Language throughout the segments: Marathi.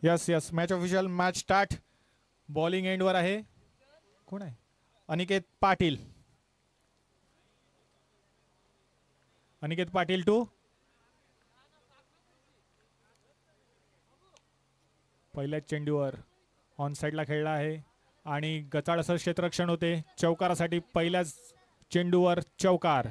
Yes yes match official match start. Bowling एंडवर आहे. कोण आहे? अनिकेत पाटील. अनिकेत पाटील टू. पहिल्याच चेंडूवर ऑन साइडला खेळला आहे आणि गचाळ असं क्षेत्ररक्षण होते. चौकारासाठी पहिल्याच चेंडूवर चौकार.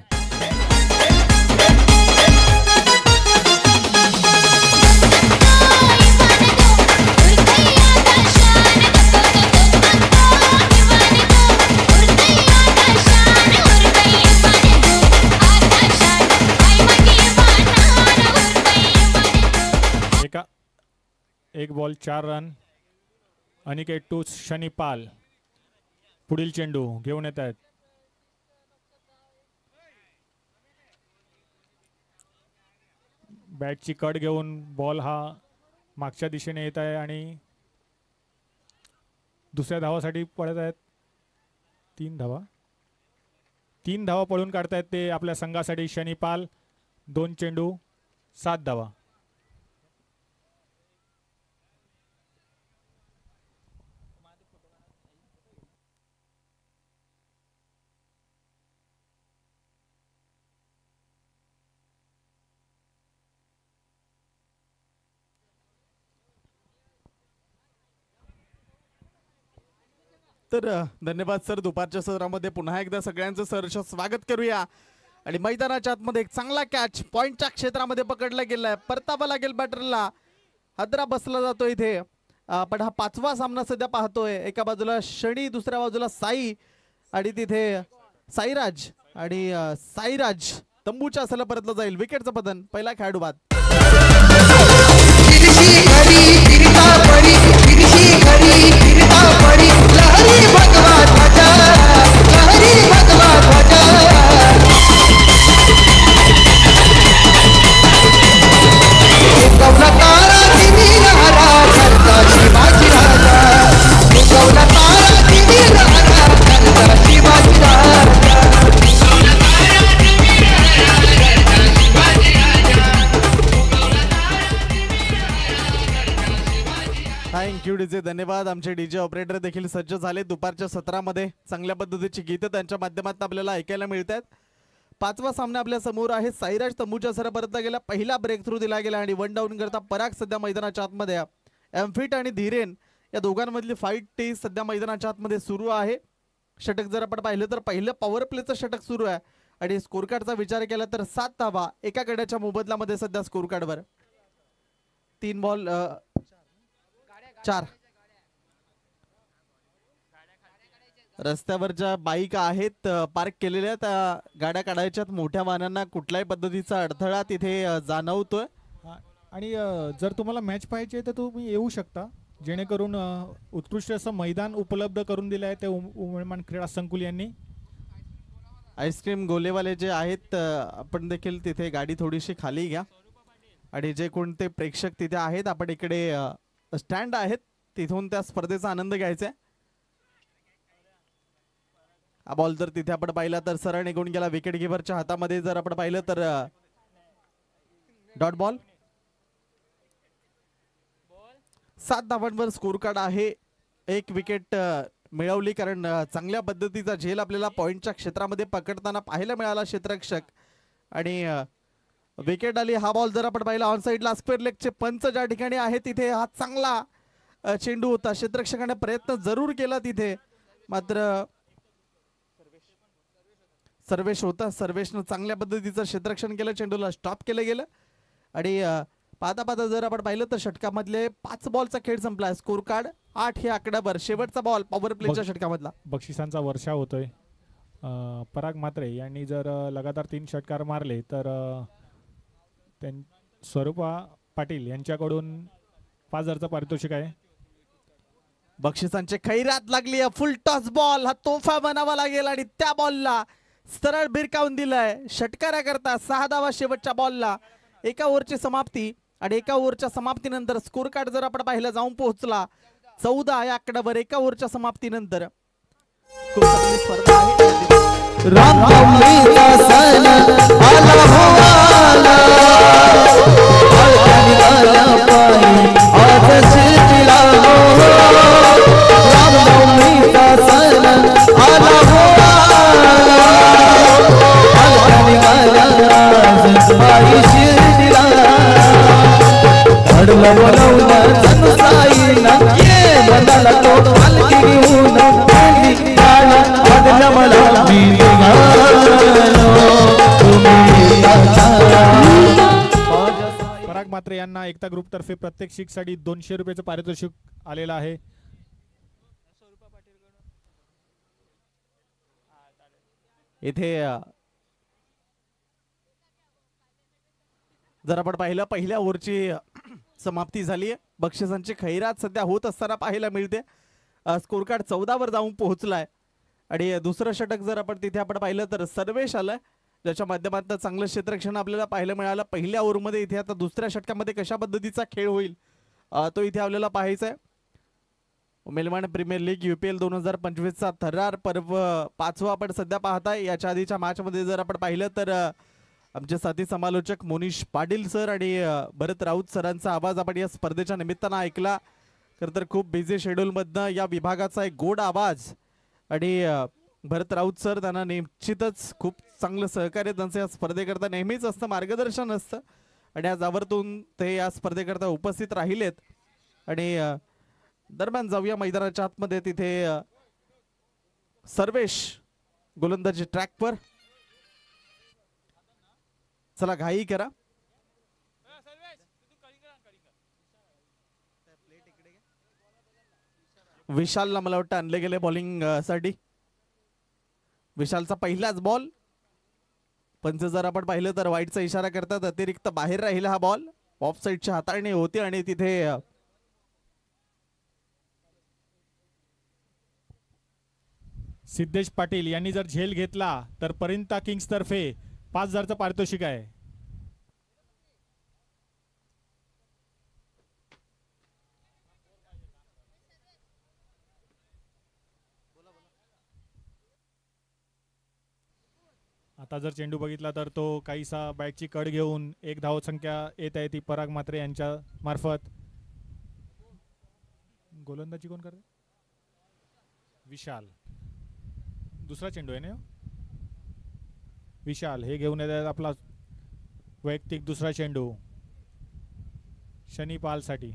एक बॉल 4 रन. अनिकेत टू शनिपाल. पुढील चेंडू घेऊन येत आहेत. बॅटची कट घेऊन बॉल हा मागच्या दिशेने येत आहे आणि दुसऱ्या धावासाठी पळत आहेत. 3 धावा पळून काढतायत ते आपल्या संघासाठी शनिपाल. 2 चेंडू 7 धावा. तर धन्यवाद सर. दुपारच्या सत्रामध्ये पुन्हा एकदा सगळ्यांचं सहर्ष स्वागत करूया. आणि मैदानाच्या आतमध्ये एक चांगला कॅच पॉइंटच्या क्षेत्रामध्ये पकडला गेलाय. परतावा लागेल बॅटरला. हादरा बसला जातो इथे. पण हा 5वा सामना सध्या पाहतोय. एका बाजूला शनी, दुसऱ्या बाजूला साई आणि तिथे साईराज. आणि साईराज तंबूच्या असला परतला जाईल. विकेटचं पतन. पहिला खेळाडू बाद. धन्यवाद. आमचे डीजे ऑपरेटर देखील सज्ज झाले. दुपारच्या सत्रामध्ये चांगल्या पद्धतीची गीतं त्यांच्या माध्यमातून आपल्याला ऐकायला मिळतात. 5वा सामना आपल्या समोर आहे. साईराज तंबूच्या सर परतला गेला. पहिला ब्रेक थ्रू दिला गेला आणि 1 डाऊन करता पराग सध्या मैदानाच्या आतमध्ये. एमफिट आणि धीरेन या दोघांमधली फाईट ती सध्या मैदानाच्या आतमध्ये सुरू आहे. षटक जर आपण पाहिलं तर पहिलं पॉवर प्लेचं षटक सुरू आहे आणि स्कोर कार्डचा विचार केला तर 7 धावा एका गड्याच्या मोबदल्यामध्ये सध्या स्कोर कार्डवर. 3 बॉल 4. रस्त्यावरच्या बाईक आहेत पार्क केलेल्या. त्या गाड्या काढायच्यात. मोठ्या वाहनांना कुठल्याही पद्धतीचा अडथळा तिथे जाणवतोय. आणि जर तुम्हाला मॅच पाहिजे तर तुम्ही येऊ शकता. जेणेकरून उत्कृष्ट असं मैदान उपलब्ध करून दिलं आहे ते उमळमान क्रीडा संकुल यांनी. आईस्क्रीम गोलेवाले जे आहेत आपण देखील तिथे गाडी थोडीशी खाली घ्या. आणि जे कोणते प्रेक्षक तिथे आहेत आपण इकडे स्टँड आहेत तिथून त्या स्पर्धेचा आनंद घ्यायचा. हा बॉल जर तिथे आपण पाहिला तर सरळ निघून गेला विकेट कीपरच्या हातामध्ये. जर आपण पाहिलं तर डॉट बॉल. 7 धावांवर स्कोर कार्ड आहे. 1 विकेट मिळवली कारण चांगल्या पद्धतीचा झेल आपल्याला पॉइंटच्या क्षेत्रामध्ये पकडताना पाहायला मिळाला क्षेत्ररक्षक आणि विकेट आली. हा बॉल जर आपण पाहिला ऑन साइडला स्क्वेअर लेगचे पंच ज्या ठिकाणी आहे तिथे हा चांगला चेंडू होता. क्षेत्ररक्षकाने प्रयत्न जरूर केला तिथे मात्र सर्वेश होता. सर्वेशनं चांगल्या पद्धतीचं क्षेत्ररक्षण केलं. चेंडूला स्टॉप केलं गेलं आणि पाहता पाहता जर आपण पाहिलं तर षटकामधले 5 बॉलचा खेळ संपला. स्कोर कार्ड 8 हे आकड्यावर. शेवटचा बॉल पॉवर प्लेच्या षटकामधला. बक्षिसांचा वर्षा होतोय. पराग म्हात्रे यांनी जर लगातार 3 षटकार मारले तर स्वरूपा पाटील यांच्याकडून 5,000चं पारितोषिक आहे. बक्षिसांची खैरात लागली. फुल टॉस बॉल हा तोफा बनावा लागेल आणि त्या बॉलला सरळ भिरकावून दिलाय. षटकारा करता 6 धावा शेवटच्या बॉलला. एका ओव्हरची समाप्ती आणि एका ओव्हरच्या समाप्तीनंतर स्कोर कार्ड जर आपण पाहिलं जाऊन पोहोचला 14 या आकड्यावर एका ओव्हरच्या समाप्तीनंतर. खूप चांगली स्पर्धा आहे. रामनवमीचा सण आला हो आला. मला बोलवलं जणू साईनं ये मनाला तो पालखी घेऊन गेली गाण वाजल्या मला मी निघालो तुम्ही पराग मात्रे यांना एकता ग्रुप तर्फे प्रत्येक साठी 200 रुपयाचं पारितोषिक आलेलं आहे. इथे जर आपण पाहिलं पहिल्या ओव्हरची समाप्ती झाली आहे. बक्षिसांची खैरात सध्या होत असताना पाहायला मिळते. स्कोर कार्ड 14 वर जाऊन पोहोचलाय आणि दुसरं षटक जर आपण तिथे आपण पाहिलं तर सर्वेश आलाय, ज्याच्या माध्यमातून चांगलं क्षेत्ररक्षण आपल्याला पाहायला मिळालं पहिल्या ओव्हरमध्ये. इथे आता दुसऱ्या षटकामध्ये कशा पद्धतीचा खेळ होईल तो इथे आपल्याला पाहायचा आहे. मेलवान प्रीमियर लीग UPL 2025चा थरार पर्व 5वा आपण सध्या पाहताय. याच्या आधीच्या मॅच मध्ये जर आपण पाहिलं तर आमचे साथी समालोचक मोनिश पाटील सर आणि भरत राऊत सरांचा आवाज आपण या स्पर्धेच्या निमित्तानं ऐकला. खरं तर खूप बिझी शेड्यूल मधनं या विभागाचा एक गोड आवाज आणि भरत राऊत सर त्यांना निश्चितच खूप चांगलं सहकार्य त्यांचं या स्पर्धेकरता नेहमीच असतं, मार्गदर्शन असतं आणि आज आवर्जून ते या स्पर्धेकरता उपस्थित राहिलेत. आणि दरम्यान जाऊया मैदानाच्या आतमध्ये. तिथे सर्वेश गोलंदाजी ट्रॅकवर. चला घाई करा. विशालला मला वाटतं आणले गेले बॉलिंग साठी. विशालचा पहिलाच बॉल. पंच जर आपण पाहिलं तर वाईटचा इशारा करतात, अतिरिक्त बाहेर राहिला हा बॉल. ऑफ साईडची हाताळणी होती आणि तिथे सिद्धेश पाटील यांनी जर झेल घेतला तर परिंता किंग्स तर्फे 5000चं पारितोषिक आहे. आता जर चेंडू बघितला तर तो काहीसा बॅटची कड घेऊन एक धाव संख्या येत आहे ती पराग मात्रे यांच्या मार्फत. गोलंदाजी कोण करते? विशाल. दुसरा चेंडू आहे ना विशाल. हे घेऊन येतात आपला वैयक्तिक दुसरा चेंडू शनी पाल साठी.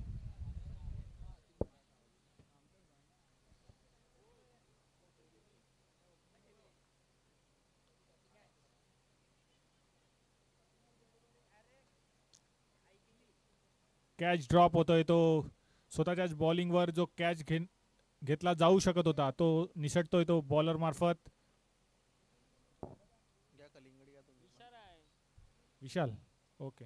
कॅच ड्रॉप होतोय तो. स्वतःच्याच बॉलिंग वर जो कॅच घेतला जाऊ शकत होता तो निसटतोय तो बॉलर मार्फत. विशाल ओके.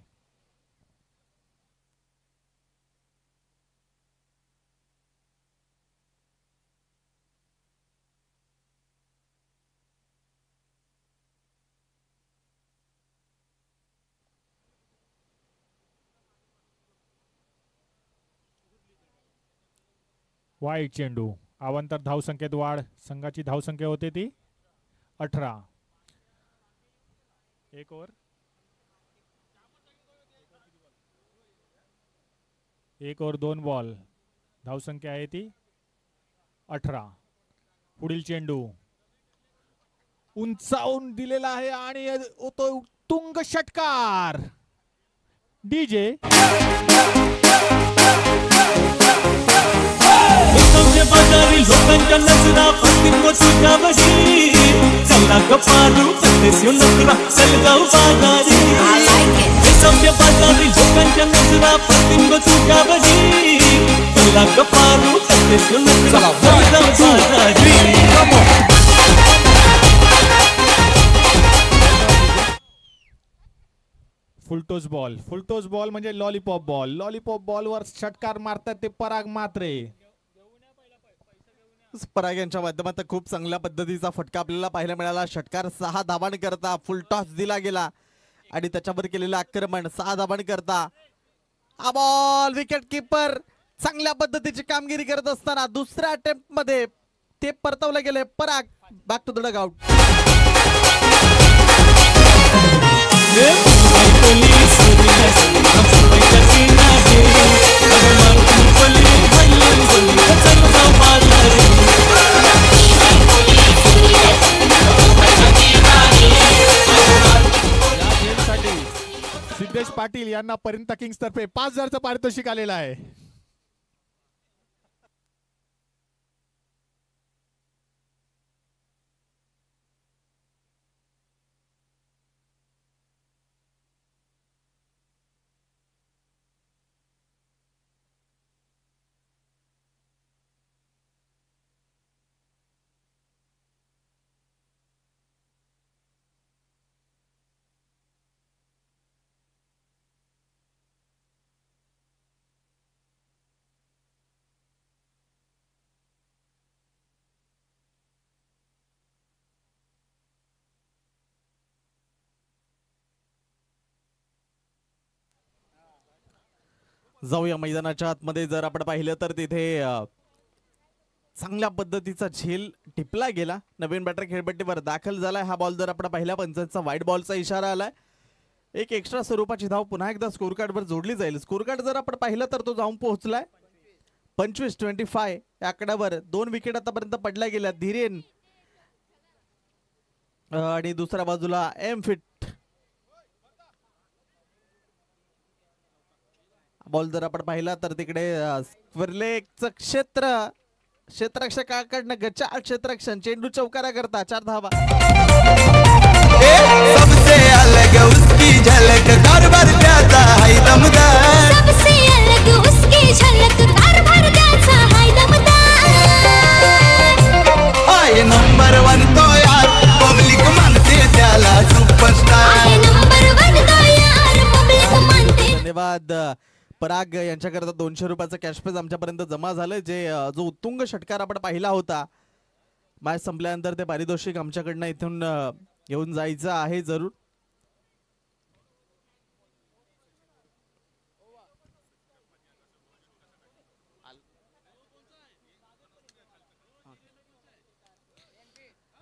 वाईट चेंडू. अवांतर धावसंख्येत वाढ. संघाची धावसंख्या होते ती 18. एक ओव्हर 2 बॉल. धावसंख्या आहे ती 18. पुढील चेंडू उंचावून दिलेला आहे आणि तो तुंग षटकार. डीजे बाजारी लोकांच्या नजरा फटिंग तुझ्यावशी. चला गपारू पत्तेस्यो नकरा सलगाव बाजारी. सभ्य बाजारी लोकांच्या नजरा फटिंग तुझ्यावशी. चला गपारू पत्तेस्यो नकरा सलगाव बाजारी. Full toss ball. फुलटोस बॉल म्हणजे लॉलीपॉप बॉल. लॉलीपॉप बॉलवर षटकार मारतात ते पराग मात्रे. पराग यांच्या माध्यमातून खूप चांगल्या पद्धतीचा फटका आपल्याला पाहायला मिळाला. षटकार 6 धावांकरता फुल टॉस दिला गेला आणि त्याच्यावर केलेलं आक्रमण 6 धावांकरता. हा बॉल विकेट किपर चांगल्या पद्धतीची कामगिरी करत असताना दुसऱ्या अटेम्प्ट मध्ये ते परतवलं गेले. Parag back to the dugout. Siddhesh Patil यांना परिंता किंग्स तर्फे 5,000चं पारितोषिक आलेलं आहे. जाऊया मैदानाच्या आतमध्ये. जर आपण पाहिलं तर तिथे चांगल्या पद्धतीचा झेल टिपला गेला. नवीन बॅटर खेळपट्टीवर दाखल झालाय. हा बॉल जर आपण पाहिला पंचांचा व्हाईट बॉलचा इशारा आलाय. एक एक्स्ट्रा स्वरूपाची धाव पुन्हा एकदा स्कोर कार्डवर जोडली जाईल. स्कोर कार्ड जर आपण पाहिलं तर तो जाऊन पोहोचलाय 25-25 या आकड्यावर. 2 विकेट आतापर्यंत पडल्या गेल्या. धीरेन आणि दुसऱ्या बाजूला एम फिट. बॉल जर आपण पाहिला तर तिकडे स्क्वेअरलेगचं क्षेत्ररक्षकाकडनं गचाळ क्षेत्ररक्षण. चेंडू चौकारा करता 4 धावा. सबसे अलग उसकी झलक कारभार त्याचा हाय दमदार. सबसे अलग उसकी झलक कारभार त्याचा हाय दमदार. आय नंबर 1 तो यार पब्लिक मानते त्याला सुपरस्टार. आय नंबर 1 तो यार पब्लिक मानते. धन्यवाद. पराग यांच्याकरता 200 रुपयाचं कॅश प्राइज आमच्यापर्यंत जमा झालं. जो उत्तुंग षटकार आपण पाहिला होता मॅच संपल्यानंतर ते पारितोषिक आमच्याकडनं इथून घेऊन जायचं आहे जरूर.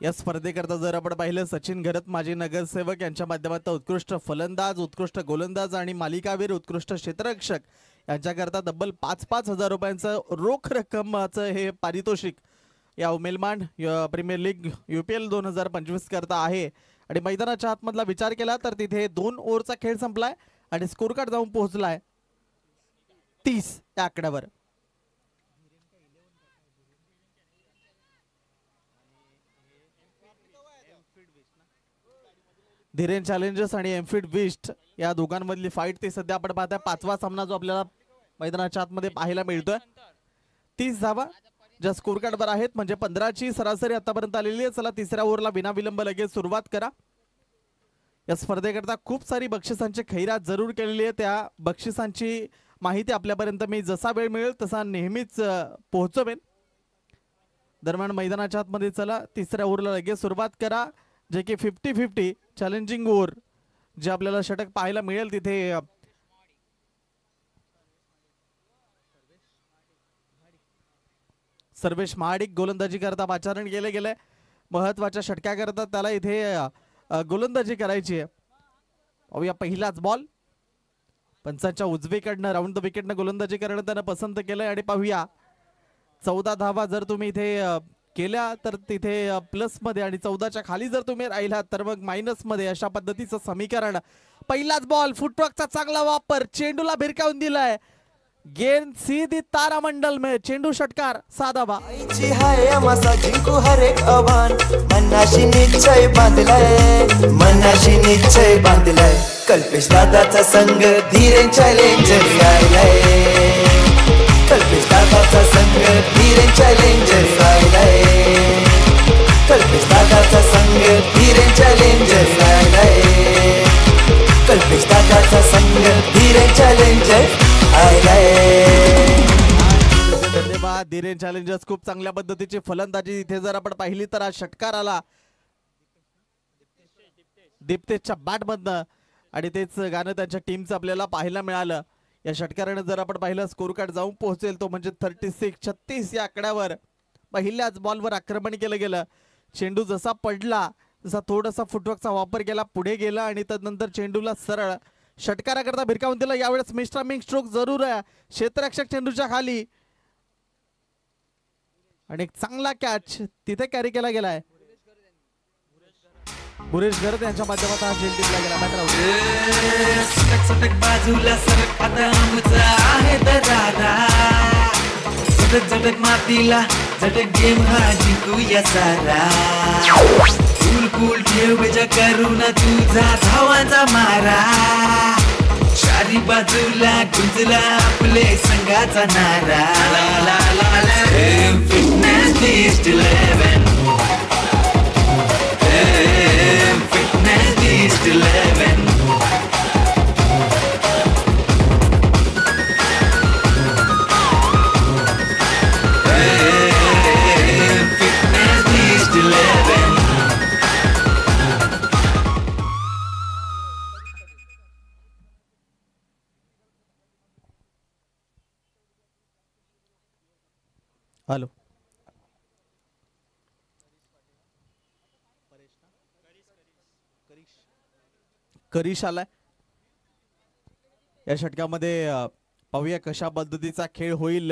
या स्पर्धेकरता जर आपण पाहिलं सचिन घरत माजी नगरसेवक यांच्या माध्यमातून उत्कृष्ट फलंदाज, उत्कृष्ट गोलंदाज आणि मालिकावीर, उत्कृष्ट क्षेत्ररक्षक यांच्याकरता तब्बल 5-5 हजार रुपयांचं रोख रक्कमचं हे पारितोषिक या उमेलमान प्रीमियर लीग UPL 2025 करता आहे. आणि मैदानाच्या आतमधला विचार केला तर तिथे 2 ओव्हरचा खेळ संपलाय आणि स्कोर कार्ड जाऊन पोहोचलाय 30 या आकड्यावर. धीरेन चॅलेंजर्स आणि एमफिट विस्ट या दोघांमधली फाईट ती सध्या आपण पाहताय. 5वा सामना जो आपल्याला मैदानाच्या आतमध्ये पाहायला मिळतोय. 30 धावा ज्या स्कोर कार्डवर आहेत म्हणजे 15ची सरासरी आतापर्यंत आलेली आहे. चला तिसऱ्या ओव्हरला विनाविलंब लगेच सुरुवात करा. या स्पर्धेकरता खूप सारी बक्षिसांची खैरात जरूर केलेली आहे. त्या बक्षिसांची माहिती आपल्यापर्यंत मी जसा वेळ मिळेल तसा नेहमीच पोहोचवेन. दरम्यान मैदानाच्या आतमध्ये चला तिसऱ्या ओव्हरला लगेच सुरुवात करा. जे की 50-50 चॅलेंजिंग ओव्हर जे आपल्याला षटक पाहायला मिळेल. तिथे सर्वेश महाडिक गोलंदाजी करता पाचारण केले गेले. महत्वाच्या षटक्याकरता त्याला इथे गोलंदाजी करायची आहे. पाहूया पहिलाच बॉल. पंचांच्या उजवीकडनं राऊंड द विकेटनं गोलंदाजी करणं त्यानं पसंत केलंय. आणि पाहूया 14 धावा जर तुम्ही इथे केल्या तर तिथे प्लस मध्ये आणि 14च्या खाली जर तुम्ही राहिलात तर मग मायनस मध्ये अशा पद्धतीचं समीकरण. पहिलाच बॉल फुटवर्कचा चांगला वापर. चेंडूला भिरकावून दिलाय. गेंद सीधी तारामंडल में. चेंडू षटकार 6 धावा. जिंकू हर एक आव्हान मनाशी निश्चय बांधलाय. मनाशी निश्चय बांधलाय. कल्पेश दादाचा संघ धीरेन चॅलेंजर आलाय. कल्पेश दादाचा संघ धीरेन चॅलेंजर आलाय. कल्पेश दादाचा संघ धीरेन चॅलेंजर आलाय. कल्पेश दादाचा संघ धीरेन चॅलेंजर आलाय. धन्यवाद. धीरेन चॅलेंजर्स खूप चांगल्या पद्धतीची फलंदाजी इथे जर आपण पाहिली तर आज षटकार आला दीप्तेशच्या बॅट मधनं आणि तेच गाणं त्यांच्या टीमचं आपल्याला पाहायला मिळालं. या षटकाराने जर आपण पाहिलं स्कोर कार्ड जाऊन पोहोचेल तो म्हणजे 36-36 या आकड्यावर. पहिल्याच बॉलवर आक्रमण केलं गेलं. चेंडू जसा पडला तसा थोडासा फुटवर्कचा वापर केला, पुढे गेला आणि त्यानंतर चेंडूला सरळ षटकाराकरता भिरकावून दिला. यावेळेस मिस्ट्रामिंग स्ट्रोक जरूर आहे. क्षेत्ररक्षक चेंडूच्या खाली आणि एक चांगला कॅच तिथे कॅरी केला गेलाय. बुरेश गरत यांच्या माध्यमातून हा झेल टिपला गेला. सटक बाजूला सरक आता आमचा आहे दरारा झटक झटक मातीला झटक गेम हा जिंकूया सारा कूल कूल ठेव बेजा करू ना तुझा धावांचा मारा चारी बाजूला गुंजला आपले संघाचा नारा ला ला ला ला fitness list 11 fitness list 11 hello Karish आलाय या षटकामध्ये पाहूया कशा पद्धतीचा खेळ होईल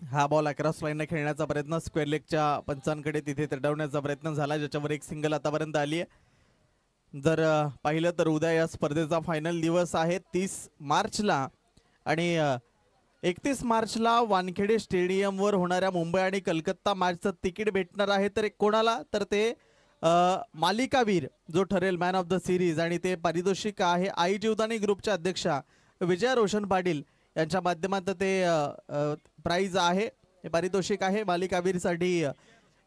हा बॉल अक्रॉस लाईन खेळण्याचा प्रयत्न स्क्वेअर लेगच्या पंचांकडे तिथे तरडवण्याचा प्रयत्न झाला ज्याच्यावर एक सिंगल आतापर्यंत आली आहे जर पाहिलं तर उद्या या स्पर्धेचा फायनल दिवस आहे 30 मार्चला आणि 31 मार्चला वानखेडे स्टेडियमवर होणाऱ्या मुंबई आणि कलकत्ता मॅचचं तिकीट भेटणार आहे तर कोणाला तर ते मालिकावीर जो ठरेल मॅन ऑफ द सिरीज आणि ते पारितोषिक आहे आई जीवदानी ग्रुपच्या अध्यक्षा विजया रोशन पाटील यांच्या माध्यमातून ते प्राइज आहे हे पारितोषिक आहे मालिकावीरसाठी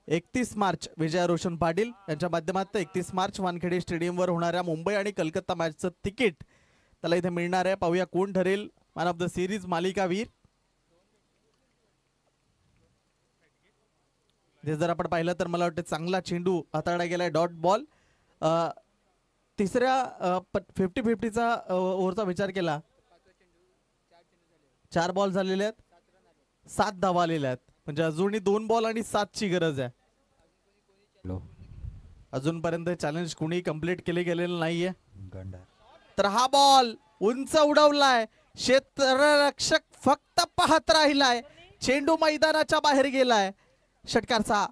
31 मार्च विजया रोशन पाटील यांच्या माध्यमातून 31 मार्च वानखेडे स्टेडियमवर होणाऱ्या मुंबई आणि कलकत्ता मॅचचं तिकीट त्याला इथे मिळणार आहे पाहूया कोण ठरेल मॅन ऑफ द सिरीज मालिकावीर हे जर आपण पाहिलं तर मला वाटतं चांगला चेंडू हाताळला गेलाय डॉट बॉल तिसऱ्या 50-50चा ओव्हरचा विचार केला 4 बॉल झालेले आहेत 7 धावा आलेल्या आहेत म्हणजे अजूनही 2 बॉल आणि 7 ची गरज आहे अजूनपर्यंत चॅलेंज कुणी कंप्लीट केले गेलेलं नाहीये तर हा बॉल उंच उडवलाय क्षेत्ररक्षक फक्त पाहत राहिलाय चेंडू मैदानाच्या बाहेर गेलाय षटकारचा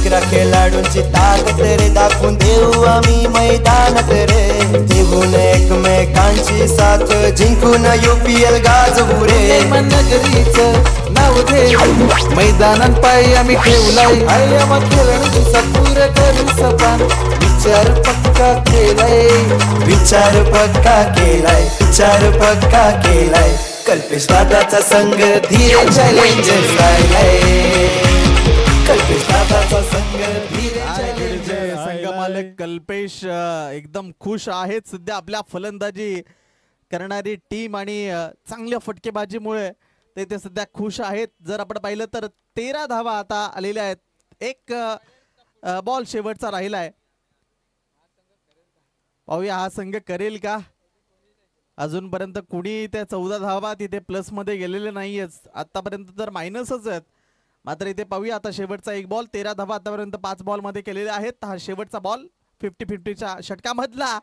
11 खेळाडूंची ताकद रे दाखवून देऊ आम्ही मैदानात रे देऊन एकमेकांची साथ जिंकून UPL गाजवू रे नगरीचं नाव घेऊ मैदानात पायी आम्ही ठेवलाय आया खेळाडूंची सपूर करू सपान विचार पक्का केलाय विचार पक्का केलाय विचार पक्का केलाय कल्पेश दादाचा संघ धीरे चॅलेंजर राहिलाय संघ मालक कल्पेश एकदम खुश आहेत सध्या आपल्या फलंदाजी करणारी टीम आणि चांगल्या फटकेबाजीमुळे ते सध्या खुश आहेत जर आपण पाहिलं तर 13 धावा आता आलेल्या आहेत एक बॉल शेवटचा राहिलाय पाहूया हा संघ करेल का अजूनपर्यंत कुणी त्या 14 धावा तिथे प्लस मध्ये गेलेले नाहीयेत आतापर्यंत तर मायनसच आहेत मात्र इथे पाहूया आता शेवटचा एक बॉल 13 धावा आतापर्यंत 5 बॉल मध्ये केलेले आहेत हा शेवटचा बॉल 50-50च्या षटकामधला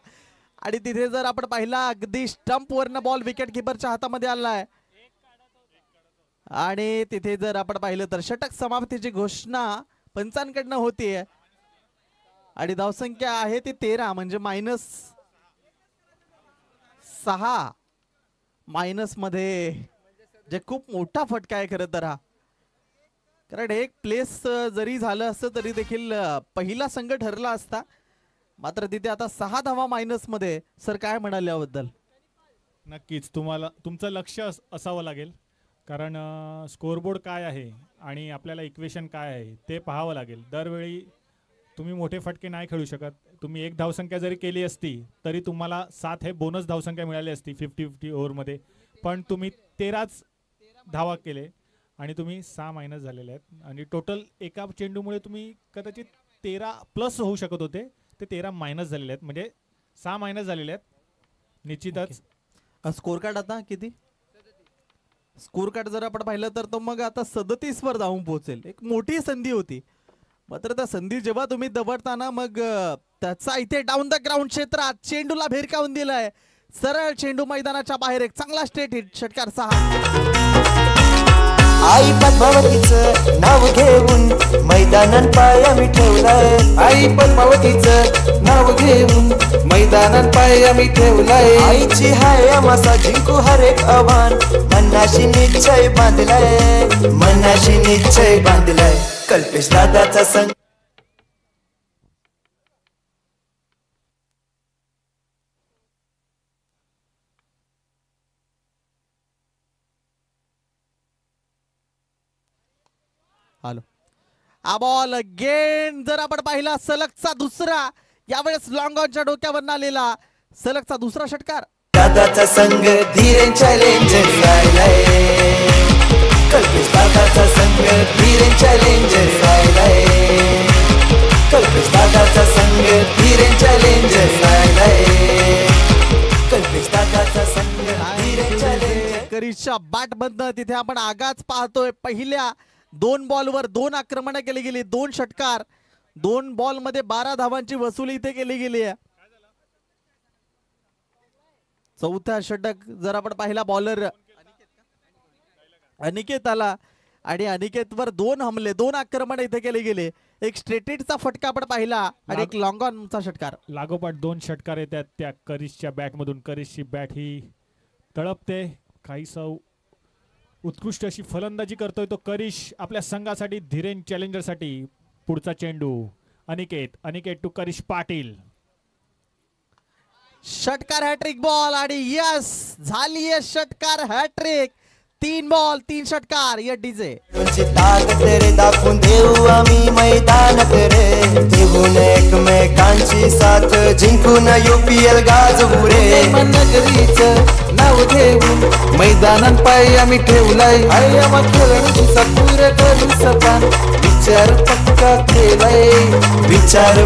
आणि तिथे जर आपण पाहिला अगदी स्टंप वरनं बॉल विकेट किपरच्या हातामध्ये आलाय आणि तिथे जर आपण पाहिलं तर षटक समाप्तीची घोषणा पंचांकडनं होतीये आणि धावसंख्या आहे ती 13 म्हणजे -6 मायनस मध्ये जे खूप मोठा फटका आहे खरं तर हा कारण एक प्लेस जरी झालं असतं तरी देखील पहिला संघ ठरला असता मात्र तिथे आता 6 धावा मायनस मध्ये सर काय म्हणाले याबद्दल नक्कीच तुमचं लक्ष असावं लागेल कारण स्कोअरबोर्ड काय आहे आणि आपल्याला इक्वेशन काय आहे ते पाहावं लागेल दरवेळी तुम्ही मोठे फटके नाही खेळू शकत तुम्ही एक धावसंख्या जरी केली असती तरी तुम्हाला 7 हे बोनस धावसंख्या मिळाली असती 50-50 ओव्हरमध्ये पण तुम्ही 13च धावा केले आणि तुम्ही 6 मायनस झालेले आहेत आणि टोटल एका चेंडूमुळे तुम्ही कदाचित 13 प्लस होऊ शकत होते ते 13 मायनस झालेले आहेत म्हणजे 6 मायनस झालेले आहेत निश्चितच स्कोर कार्ड आता किती स्कोर कार्ड जर आपण पाहिलं तर तो मग आता 37 वर जाऊन पोहोचेल एक मोठी संधी होती मात्र त्या संधी जेव्हा तुम्ही दबडताना मग त्याचा इथे डाऊन द ग्राउंड क्षेत्रात चेंडूला भिरकावून दिलाय सरळ चेंडू मैदानाच्या बाहेर एक चांगला स्ट्रेट हिट षटकार 6 आई पद्मावतीचं नाव घेऊन मैदान मैदानात पाय आम्ही ठेवलाय आई पद्मावतीचं नाव घेऊन मैदानात पाय आम्ही ठेवलाय आईची हाय आम्हासा जिंकू हर एक आव्हान मनाशी निश्चय बांधलाय मनाशी निश्चय बांधलाय कल्पेश दादाचा संग आलो हा बॉल अगेन जर आपण पाहिला सलगचा दुसरा यावेळेस लॉंग ऑनच्या डोक्यावर आलेला सलगचा दुसरा षटकार दादाचा संघ धीरे चॅलेंजर राहिलाय कल्पेश दादाचा संघ धीरे चॅलेंजर राहिलाय कल्पेश दादाचा संघ धीरे चॅलेंजर राहिलाय कल्पेश दादाचा संघ धीरे चॅलेंजर करीच्या बॅट मधनं तिथे आपण आगाच पाहतोय पहिल्या 2 बॉलवर 2 आक्रमण केली गेली 2 षटकार 2 बॉल मध्ये 12 धावांची वसुली इथे केली गेली आहे चौथा षटक जर आपण पाहिला बॉलर अनिकेत आला आणि अनिकेतवर 2 हमले 2 आक्रमण इथे केले गेले एक स्ट्रेटेडचा फटका आपण पाहिला आणि एक लॉंग ऑनचा षटकार लागोपाठ 2 षटकार येतात त्या करिशच्या बॅट मधून करिशची बॅट ही तळपते काहीसा उत्कृष्ट अशी फलंदाजी करतोय तो करिश आपल्या संघासाठी धीरेन चॅलेंजरसाठी पुढचा चेंडू अनिकेत टू करिश पाटील षटकार हॅट्रिक बॉल आणि यस झाली आहे षटकार हॅट्रिक 3 बॉल 3 षटकार या डीजे ताकद रे दाखवून देऊ आम्ही मैदानात रे देऊन एकमेकांची साथ जिंकून UPL गाजवू रे नगरीचं नाव घेऊन मैदानात पाय आम्ही ठेवलाय आई आम्हा खेळण्याचा पूर करू सपान विचार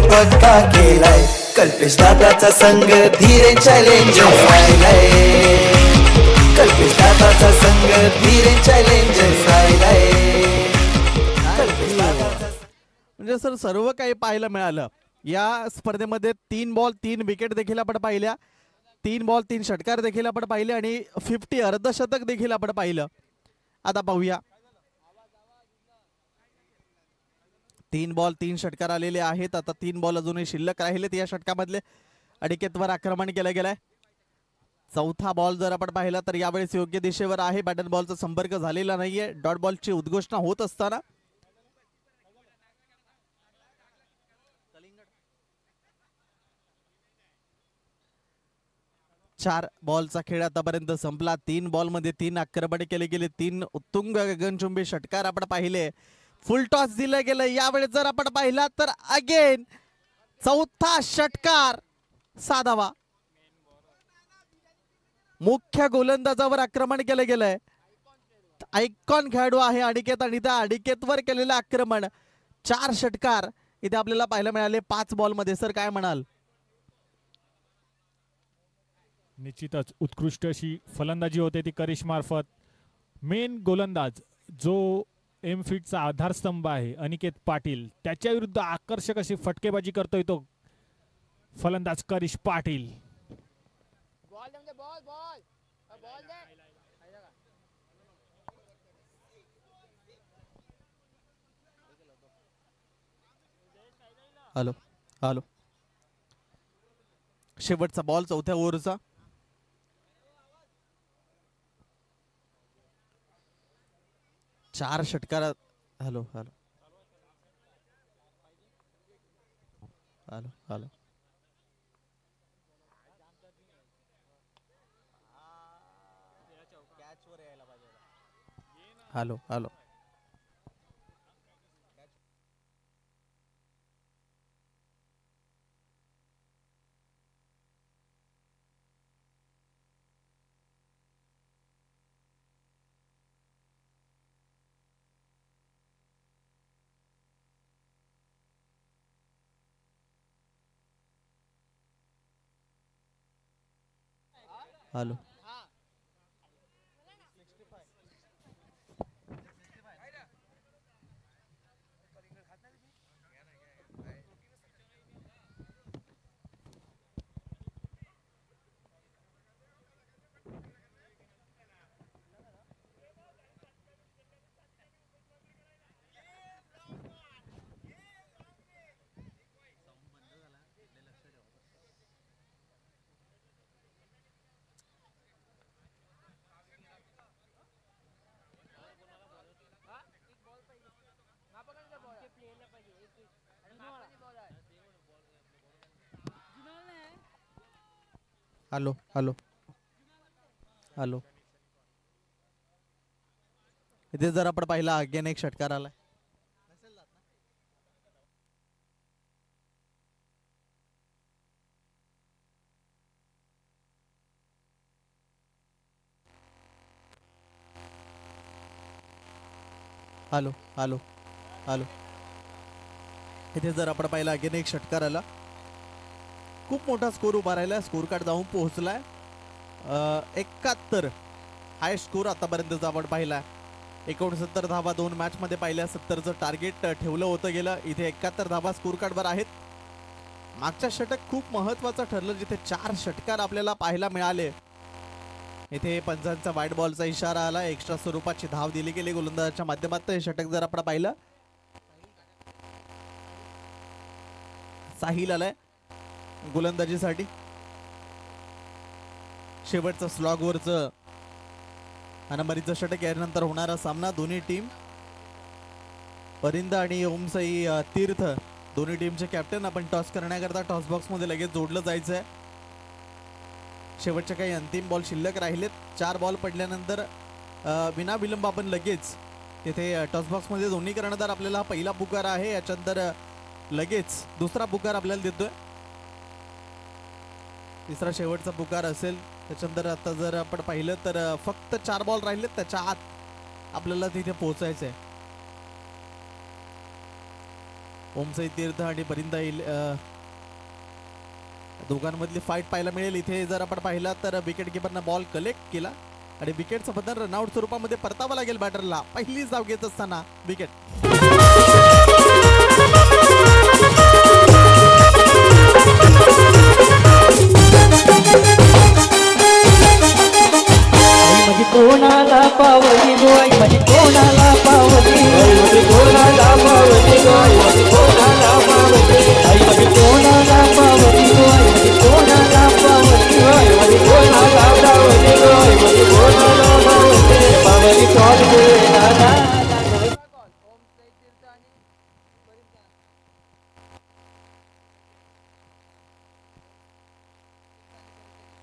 पक्का केलाय कल्पेश दादाचा संघ धीरे चॅलेंजर राहिलाय कल्पेश दादाचा संघ धीरे चॅलेंजर राहिलाय म्हणजे सर सर्व काही पाहायला मिळालं या स्पर्धेमध्ये 3 बॉल 3 विकेट देखील आपण पाहिल्या 3 बॉल 3 षटकार देखील आपण पाहिले आणि 50 अर्धशतक देखील आपण पाहिलं आता पाहूया 3 बॉल 3 षटकार आलेले आहेत आता 3 बॉल अजूनही शिल्लक राहिलेत या षटकामधले अनिकेतवर आक्रमण केलं गेलंय चौथा बॉल जर आपण पाहिला तर यावेळेस योग्य दिशेवर आहे बॅटन बॉलचा संपर्क झालेला नाहीये डॉट बॉलची उद्घोषणा होत असताना चार बॉलचा खेळ आतापर्यंत संपला 3 बॉल मध्ये 3 आक्रमण केले गेले 3 उत्तुंग गगनचुंबी षटकार आपण पाहिले फुल टॉस दिलं गेलं यावेळेस जर आपण पाहिला तर अगेन चौथा षटकार साधावा मुख्य गोलंदाजावर आक्रमण केलं गेलंय आयकॉन खेळाडू आहे अनिकेत आणि त्या अनिकेतवर केलेलं आक्रमण 4 षटकार इथे आपल्याला पाहायला मिळाले 5 बॉल मध्ये सर काय म्हणाल निश्चितच उत्कृष्ट अशी फलंदाजी होते ती करिश मार्फत मेन गोलंदाज जो एम फिटचा आधारस्तंभ आहे अनिकेत पाटील त्याच्या विरुद्ध आकर्षक अशी फटकेबाजी करतोय तो फलंदाज करिश पाटील हॅलो हॅलो शेवटचा बॉल चौथ्या ओव्हरचा चार षटकारात hello hello hello hello hello hello hello hello hello hello. इथे जर आपण पाहिला अगेन एक षटकार आलाय. Hello hello hello. इथे जर आपण पाहिला अगेन एक षटकार आला. खूप मोठा स्कोर उभा राहिला. स्कोर कार्ड जाऊन पोहोचलाय 71. हाय स्कोर आतापर्यंतचा आपण पाहिला. 69 धावा 2 मॅच मध्ये पाहिल्या. 70चं टार्गेट ठेवलं होतं गेलं. इथे 71 धावा स्कोर कार्डवर आहेत. मागच्या षटक खूप महत्वाचं ठरलं जिथे 4 षटकार आपल्याला पाहायला मिळाले. इथे पंचांचा वाईट बॉलचा इशारा आला. एक्स्ट्रा स्वरूपाची धाव दिली गेली गोलंदाजाच्या माध्यमातून. हे षटक जर आपण पाहिलं साहिल आलाय गोलंदाजीसाठी. शेवटचं स्लॉगवरचं अनामरीचं षटक यानंतर होणारा सामना. दोन्ही टीम परिंदा आणि ओमसाई तीर्थ दोन्ही टीमचे कॅप्टन. आपण टॉस करण्याकरता टॉस बॉक्स मध्ये लगेच जोडलं जायचंय. शेवटचे काही अंतिम बॉल शिल्लक राहिलेत. 4 बॉल पडल्यानंतर विनाविलंब आपण लगेच तिथे टॉस बॉक्स मध्ये दोन्ही कर्णधार आपल्याला पहिला पुकार आहे. याच्यानंतर लगेच दुसरा पुकार आपल्याला देतोय. तिसरा शेवटचा पुकार असेल. त्याच्यानंतर आता जर आपण पाहिलं तर फक्त 4 बॉल राहिलेत. त्याच्या आत आपल्याला तिथे पोहोचायचंय. ओमसाई तीर्थ आणि परिंदा दोघांमधली फाईट पाहायला मिळेल. इथे जर आपण पाहिला तर विकेट किपरनं बॉल कलेक्ट केला आणि विकेटचं बदल रनआउट स्वरूपामध्ये परतावं लागेल बॅटरला. पहिलीच धाव घेत असताना विकेट. कोणाला पावली गोई मध्ये कोणाला पावली मध्ये कोणाला पावली गोई मध्ये कोणाला पावली आई मध्ये कोणाला पावली गोई मध्ये कोणाला पावली गोई मध्ये कोणाला पावली गोई मध्ये कोणाला पावली पावली पावली नाना.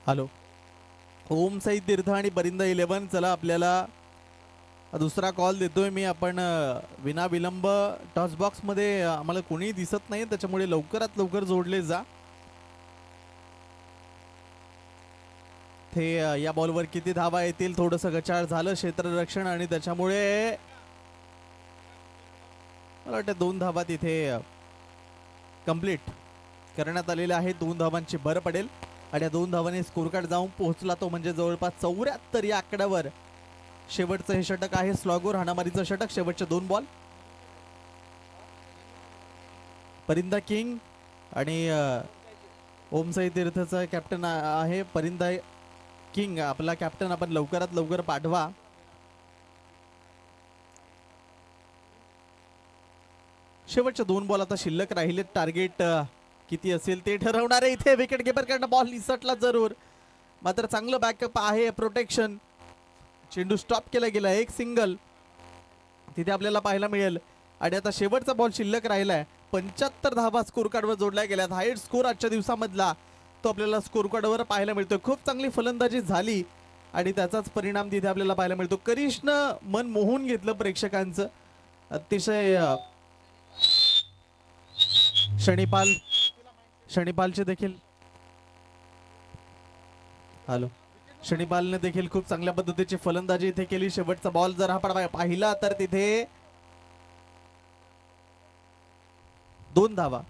हॅलो. ओमसाई तीर्थ आणि परिंदा 11. चला आपल्याला दुसरा कॉल देतोय मी. आपण विना विलंब टॉस बॉक्स मध्ये आम्हाला कोणी दिसत नाही त्याच्यामुळे लवकरात लवकर जोडले जा. ते या बॉलवर किती धावा येतील. थोडंसं गचाळ झालं क्षेत्ररक्षण आणि त्याच्यामुळे मला वाटतं 2 धावा तिथे कंप्लीट करण्यात आलेल्या आहेत. 2 धावांची भर पडेल आणि 2 धावांनी स्कोर कार्ड जाऊन पोहोचला तो म्हणजे जवळपास 74 या आकड्यावर. शेवटचं हे षटक आहे स्लॉगवर हाणामारीचं षटक. शेवटचे 2 बॉल. परिंदा किंग आणि ओमसाई तीर्थचा कॅप्टन आहे परिंदा किंग. आपला कॅप्टन आपण लवकरात लवकर पाठवा. शेवटचे 2 बॉल आता शिल्लक राहिलेत. टार्गेट किती असेल ते ठरवणार आहे. इथे विकेट कीपर कडनं बॉल निसटला जरूर. मात्र चांगलं बॅकअप आहे. प्रोटेक्शन. चेंडू स्टॉप केला गेला. एक सिंगल तिथे आपल्याला पाहायला मिळेल. आणि आता शेवटचा बॉल शिल्लक राहिलाय. 75 धावा स्कोर कार्डवर जोडल्या गेल्यात. हायस्ट स्कोर आजच्या दिवसामधला तो आपल्याला स्कोर कार्डवर पाहायला मिळतोय. खूप चांगली फलंदाजी झाली आणि त्याचाच परिणाम तिथे आपल्याला पाहायला मिळतो. करिशनं मन मोहून घेतलं प्रेक्षकांचं. अतिशय शनिपालचे देखील हॅलो शनिपालने देखील खूप चांगल्या पद्धतीची फलंदाजी इथे केली. शेवटचा बॉल जर आपण पाहिला तर तिथे 2 धावा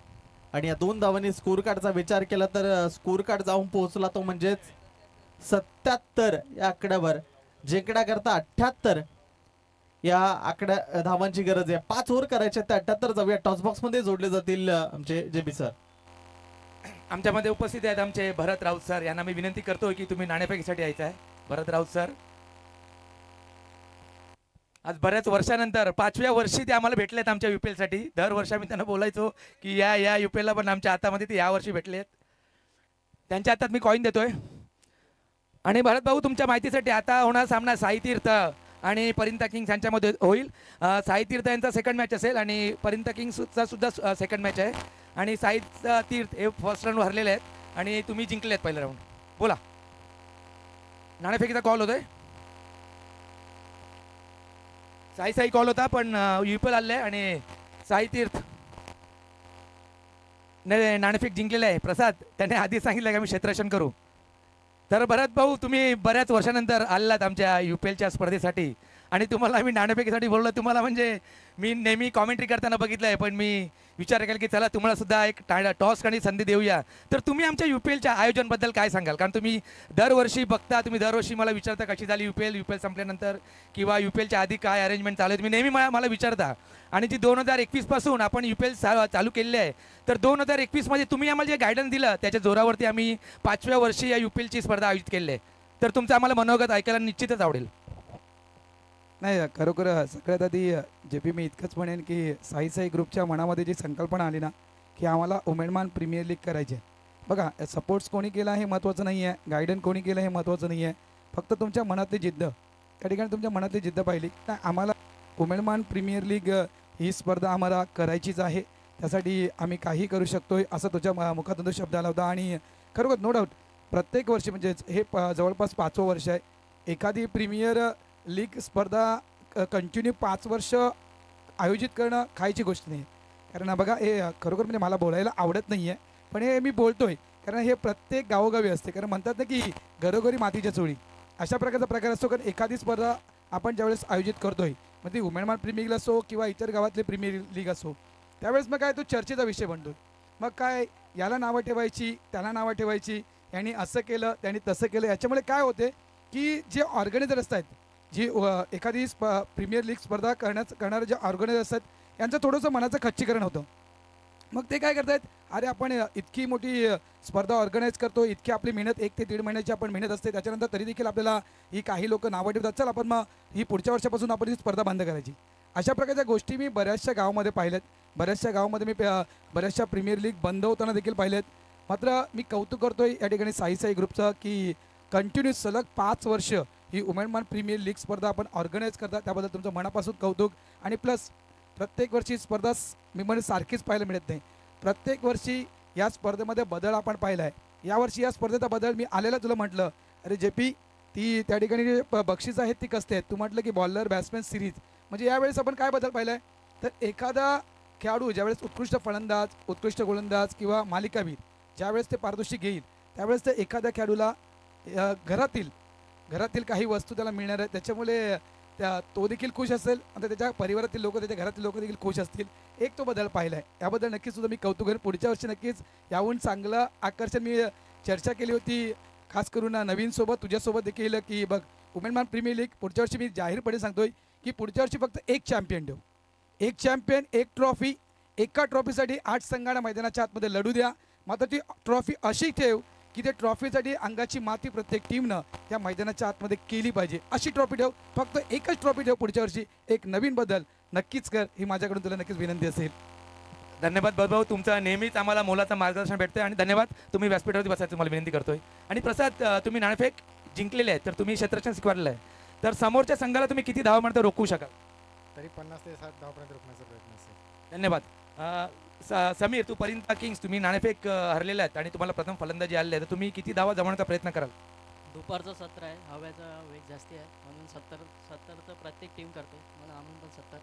आणि या 2 धावांनी स्कोर कार्डचा विचार केला तर स्कोर कार्ड जाऊन पोहोचला तो म्हणजेच 77 या आकड्यावर. जिंकण्या करता 78 या आकड्या धावांची गरज आहे. 5 ओव्हर करायचे. 78 जाऊया. टॉस बॉक्स मध्ये जोडले जातील आमचे जेबी सर. आमच्यामध्ये उपस्थित आहेत आमचे भरत राऊत सर. यांना मी विनंती करतो की तुम्ही नाणेफेकीसाठी यायचं आहे. भरत राऊत सर आज बऱ्याच वर्षानंतर 5व्या वर्षी ते आम्हाला भेटलेत आमच्या UPL साठी. दर वर्षी मी त्यांना बोलायचो की या UPL ला पण आमच्या हातामध्ये ते या वर्षी भेटलेत. त्यांच्या हातात मी कॉईन देतोय. आणि भरत भाऊ तुमच्या माहितीसाठी आता होणार सामना साई तीर्थ आणि परिंदा किंग्स यांच्यामध्ये होईल. साई तीर्थ यांचा सेकंड मॅच असेल आणि परिंदा किंग्सचा सुद्धा सेकंड मॅच आहे. आणि साई तीर्थ हे फर्स्ट राऊंड हरलेले आहेत आणि तुम्ही जिंकले आहेत पहिला राऊंड. बोला. नाणेफेकीचा कॉल होतोय. साई कॉल होता पण युपीएल आले आणि साई तीर्थ नाणेफेक जिंकलेलं आहे. प्रसाद त्याने आधी सांगितलं की आम्ही क्षेत्ररक्षण करू. तर भरत भाऊ तुम्ही बऱ्याच वर्षानंतर आलात आमच्या युपीएलच्या स्पर्धेसाठी आणि तुम्हाला आम्ही नाणेफेकीसाठी बोललो. तुम्हाला म्हणजे मी नेहमी कॉमेंट्री करताना बघितलं आहे पण मी विचार केला की चला तुम्हाला सुद्धा एक टॉस करण्याची संधी देऊया. तर तुम्ही आमच्या युपीएलच्या आयोजनबद्दल काय सांगाल? कारण तुम्ही दरवर्षी बघता, तुम्ही दरवर्षी मला विचारता कशी झाली युपीएल संपल्यानंतर किंवा युपीएलच्या आधी काय अरेंजमेंट चालू आहे, तुम्ही नेहमी मला विचारता. आणि जी 2021 पासून आपण युपीएल चालू केलेली आहे तर 2021 मध्ये तुम्ही आम्हाला जे गायडन्स दिलं त्याच्या जोरावरती आम्ही 5व्या वर्षी या युपीएलची स्पर्धा आयोजित केली आहे. तर तुमचं आम्हाला मनोगत ऐकायला निश्चितच आवडेल. नाही, खरोखर सगळ्यात आधी जे पी मी इतकंच म्हणेन की साई ग्रुपच्या मनामध्ये जी संकल्पना आली ना की आम्हाला वुमेनमान प्रीमियर लीग करायची आहे. बघा, सपोर्ट्स कोणी केला हे महत्त्वाचं नाही आहे, गायडन्स कोणी केलं हे महत्त्वाचं नाही आहे, फक्त तुमच्या मनातली जिद्द. त्या ठिकाणी तुमच्या मनातली जिद्द पाहिली तर आम्हाला वुमेनमान प्रीमियर लीग ही स्पर्धा आम्हाला करायचीच आहे. त्यासाठी आम्ही काही करू शकतो असं तुझ्या मुखातून शब्द आला होता. आणि खरोखर नो डाऊट प्रत्येक वर्षी म्हणजे हे जवळपास 5वं वर्ष आहे. एखादी प्रीमियर लीग स्पर्धा कंटिन्यू 5 वर्ष आयोजित करणं खायची गोष्ट नाही. कारण बघा हे खरोखर म्हणजे मला बोलायला आवडत नाही आहे पण हे मी बोलतो आहे कारण हे प्रत्येक गावोगावी असते. कारण म्हणतात ना की घरोघरी मातीच्या चोळी, अशा प्रकारचा प्रकार असतो. कारण एखादी स्पर्धा आपण ज्यावेळेस आयोजित करतो आहे मग ती वुमेनमान प्रीमियर लीग असो किंवा इतर गावातली प्रीमियर लीग असो त्यावेळेस मग काय तो चर्चेचा विषय बनतो. मग काय याला नावं ठेवायची, त्याला नावं ठेवायची, यांनी असं केलं त्यांनी तसं केलं. याच्यामुळे काय होते की जे ऑर्गनायझर असतात, जी एखादी प्रीमियर लीग स्पर्धा करणारे जे ऑर्गनायझर असतात यांचं थोडंसं मनाचं खच्चीकरण होतं. मग ते काय करतायत, अरे आपण इतकी मोठी स्पर्धा ऑर्गनाईज करतो, इतकी आपली मेहनत 1 ते 1.5 महिन्याची आपण मेहनत असते, त्याच्यानंतर तरी देखील आपल्याला ही काही लोक नावं ठेवतात, चल आपण मग ही पुढच्या वर्षापासून आपण ही स्पर्धा बंद करायची. अशा प्रकारच्या गोष्टी मी बऱ्याचशा गावामध्ये पाहिल्यात. बऱ्याचशा गावामध्ये मी बऱ्याचशा प्रीमियर लीग बंद होताना देखील पाहिलेत. मात्र मी कौतुक करतोय या ठिकाणी साई ग्रुपचं की कंटिन्यू सलग 5 वर्ष ही वुमेनमान प्रीमियर लीग स्पर्धा आपण ऑर्गनाईज करता, त्याबद्दल तुमचं मनापासून कौतुक. आणि प्लस प्रत्येक वर्षी स्पर्धा मी म्हणजे सारखीच पाहायला मिळत नाही. प्रत्येक वर्षी या स्पर्धेमध्ये बदल आपण पाहिला आहे. यावर्षी या स्पर्धेचा बदल मी आलेला तुला म्हटलं, अरे जे पी ती त्या ठिकाणी जे बक्षीस आहेत ती कसते आहेत. तू म्हटलं की बॉलर बॅट्समॅन सिरीज, म्हणजे यावेळेस आपण काय बदल पाहिला आहे तर एखादा खेळाडू ज्यावेळेस उत्कृष्ट फलंदाज, उत्कृष्ट गोलंदाज किंवा मालिकावीर ज्यावेळेस ते पारितोषिक घेईल त्यावेळेस ते एखाद्या खेळाडूला घरातील काही वस्तू त्याला मिळणार आहे. त्याच्यामुळे तो देखील खुश असेल आणि त्याच्या परिवारातील लोक, त्याच्या घरातील लोक देखील खुश असतील. एक तो बदल पाहिला आहे, याबद्दल नक्कीच सुद्धा मी कौतुक करेन. पुढच्या वर्षी नक्कीच याहून चांगलं आकर्षण मी चर्चा केली होती खास करून नवीनसोबत तुझ्यासोबत देखील की बघ वुमेनमान प्रीमियर लीग पुढच्या वर्षी मी जाहीरपणे सांगतोय की पुढच्या वर्षी फक्त एक चॅम्पियन ठेव, एक चॅम्पियन, एक ट्रॉफी. एका ट्रॉफीसाठी 8 संघांना मैदानाच्या आतमध्ये लढू द्या. मात्र ती ट्रॉफी अशी ठेव की त्या ट्रॉफीसाठी अंगाची माती प्रत्येक टीमनं त्या मैदानाच्या आतमध्ये केली पाहिजे, अशी ट्रॉफी ठेव. फक्त एकच ट्रॉफी ठेव पुढच्या वर्षी. एक नवीन बदल नक्कीच कर, ही माझ्याकडून तुला नक्कीच विनंती असेल. धन्यवाद भाऊ, तुमचं नेहमीच आम्हाला मोलाचं मार्गदर्शन भेटतंय आणि धन्यवाद. तुम्ही व्यासपीठावरती बसायचं तुम्हाला विनंती करतोय. आणि प्रसाद, तुम्ही नाणेफेक जिंकलेले आहेत तर तुम्ही क्षेत्ररक्षण शिकवलेलं आहे, तर समोरच्या संघाला तुम्ही किती धावा म्हणता रोखू शकाल? तरी 50 ते 60 धावापर्यंत रोखण्याचा प्रयत्न असेल. धन्यवाद. समीर, तू परिंता किंग्स तुम्ही नाणेफेक हरलेले आहेत आणि तुम्हाला प्रथम फलंदाजी आलेली आहे, तर तुम्ही किती धावा जमवण्याचा प्रयत्न कराल? दुपारचं सत्र आहे, हव्याचा वेग जास्ती आहे म्हणून 70 प्रत्येक टीम करतो, म्हणून आम्ही पण 70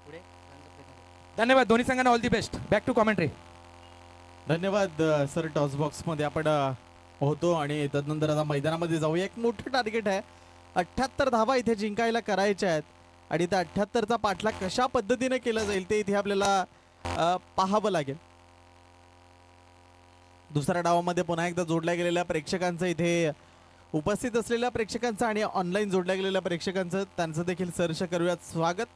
पुढे जाण्याचा प्रयत्न करतो. धन्यवाद. दोन्ही संघांना all the best. Back to commentary. धन्यवाद सर. टॉस बॉक्समध्ये आपण होतो आणि त्यानंतर आता मैदानामध्ये जाऊया. एक मोठं टार्गेट आहे, 78 धावा इथे जिंकायला करायच्या आहेत आणि त्या 78चा पाठलाग कशा पद्धतीने केला जाईल ते इथे आपल्याला पाहावं लागेल. दुसऱ्या डावामध्ये पुन्हा एकदा जोडल्या गेलेल्या प्रेक्षकांचं, इथे उपस्थित असलेल्या प्रेक्षकांचं आणि ऑनलाईन जोडल्या गेलेल्या प्रेक्षकांचं, त्यांचं देखील सहर्ष करूयात स्वागत.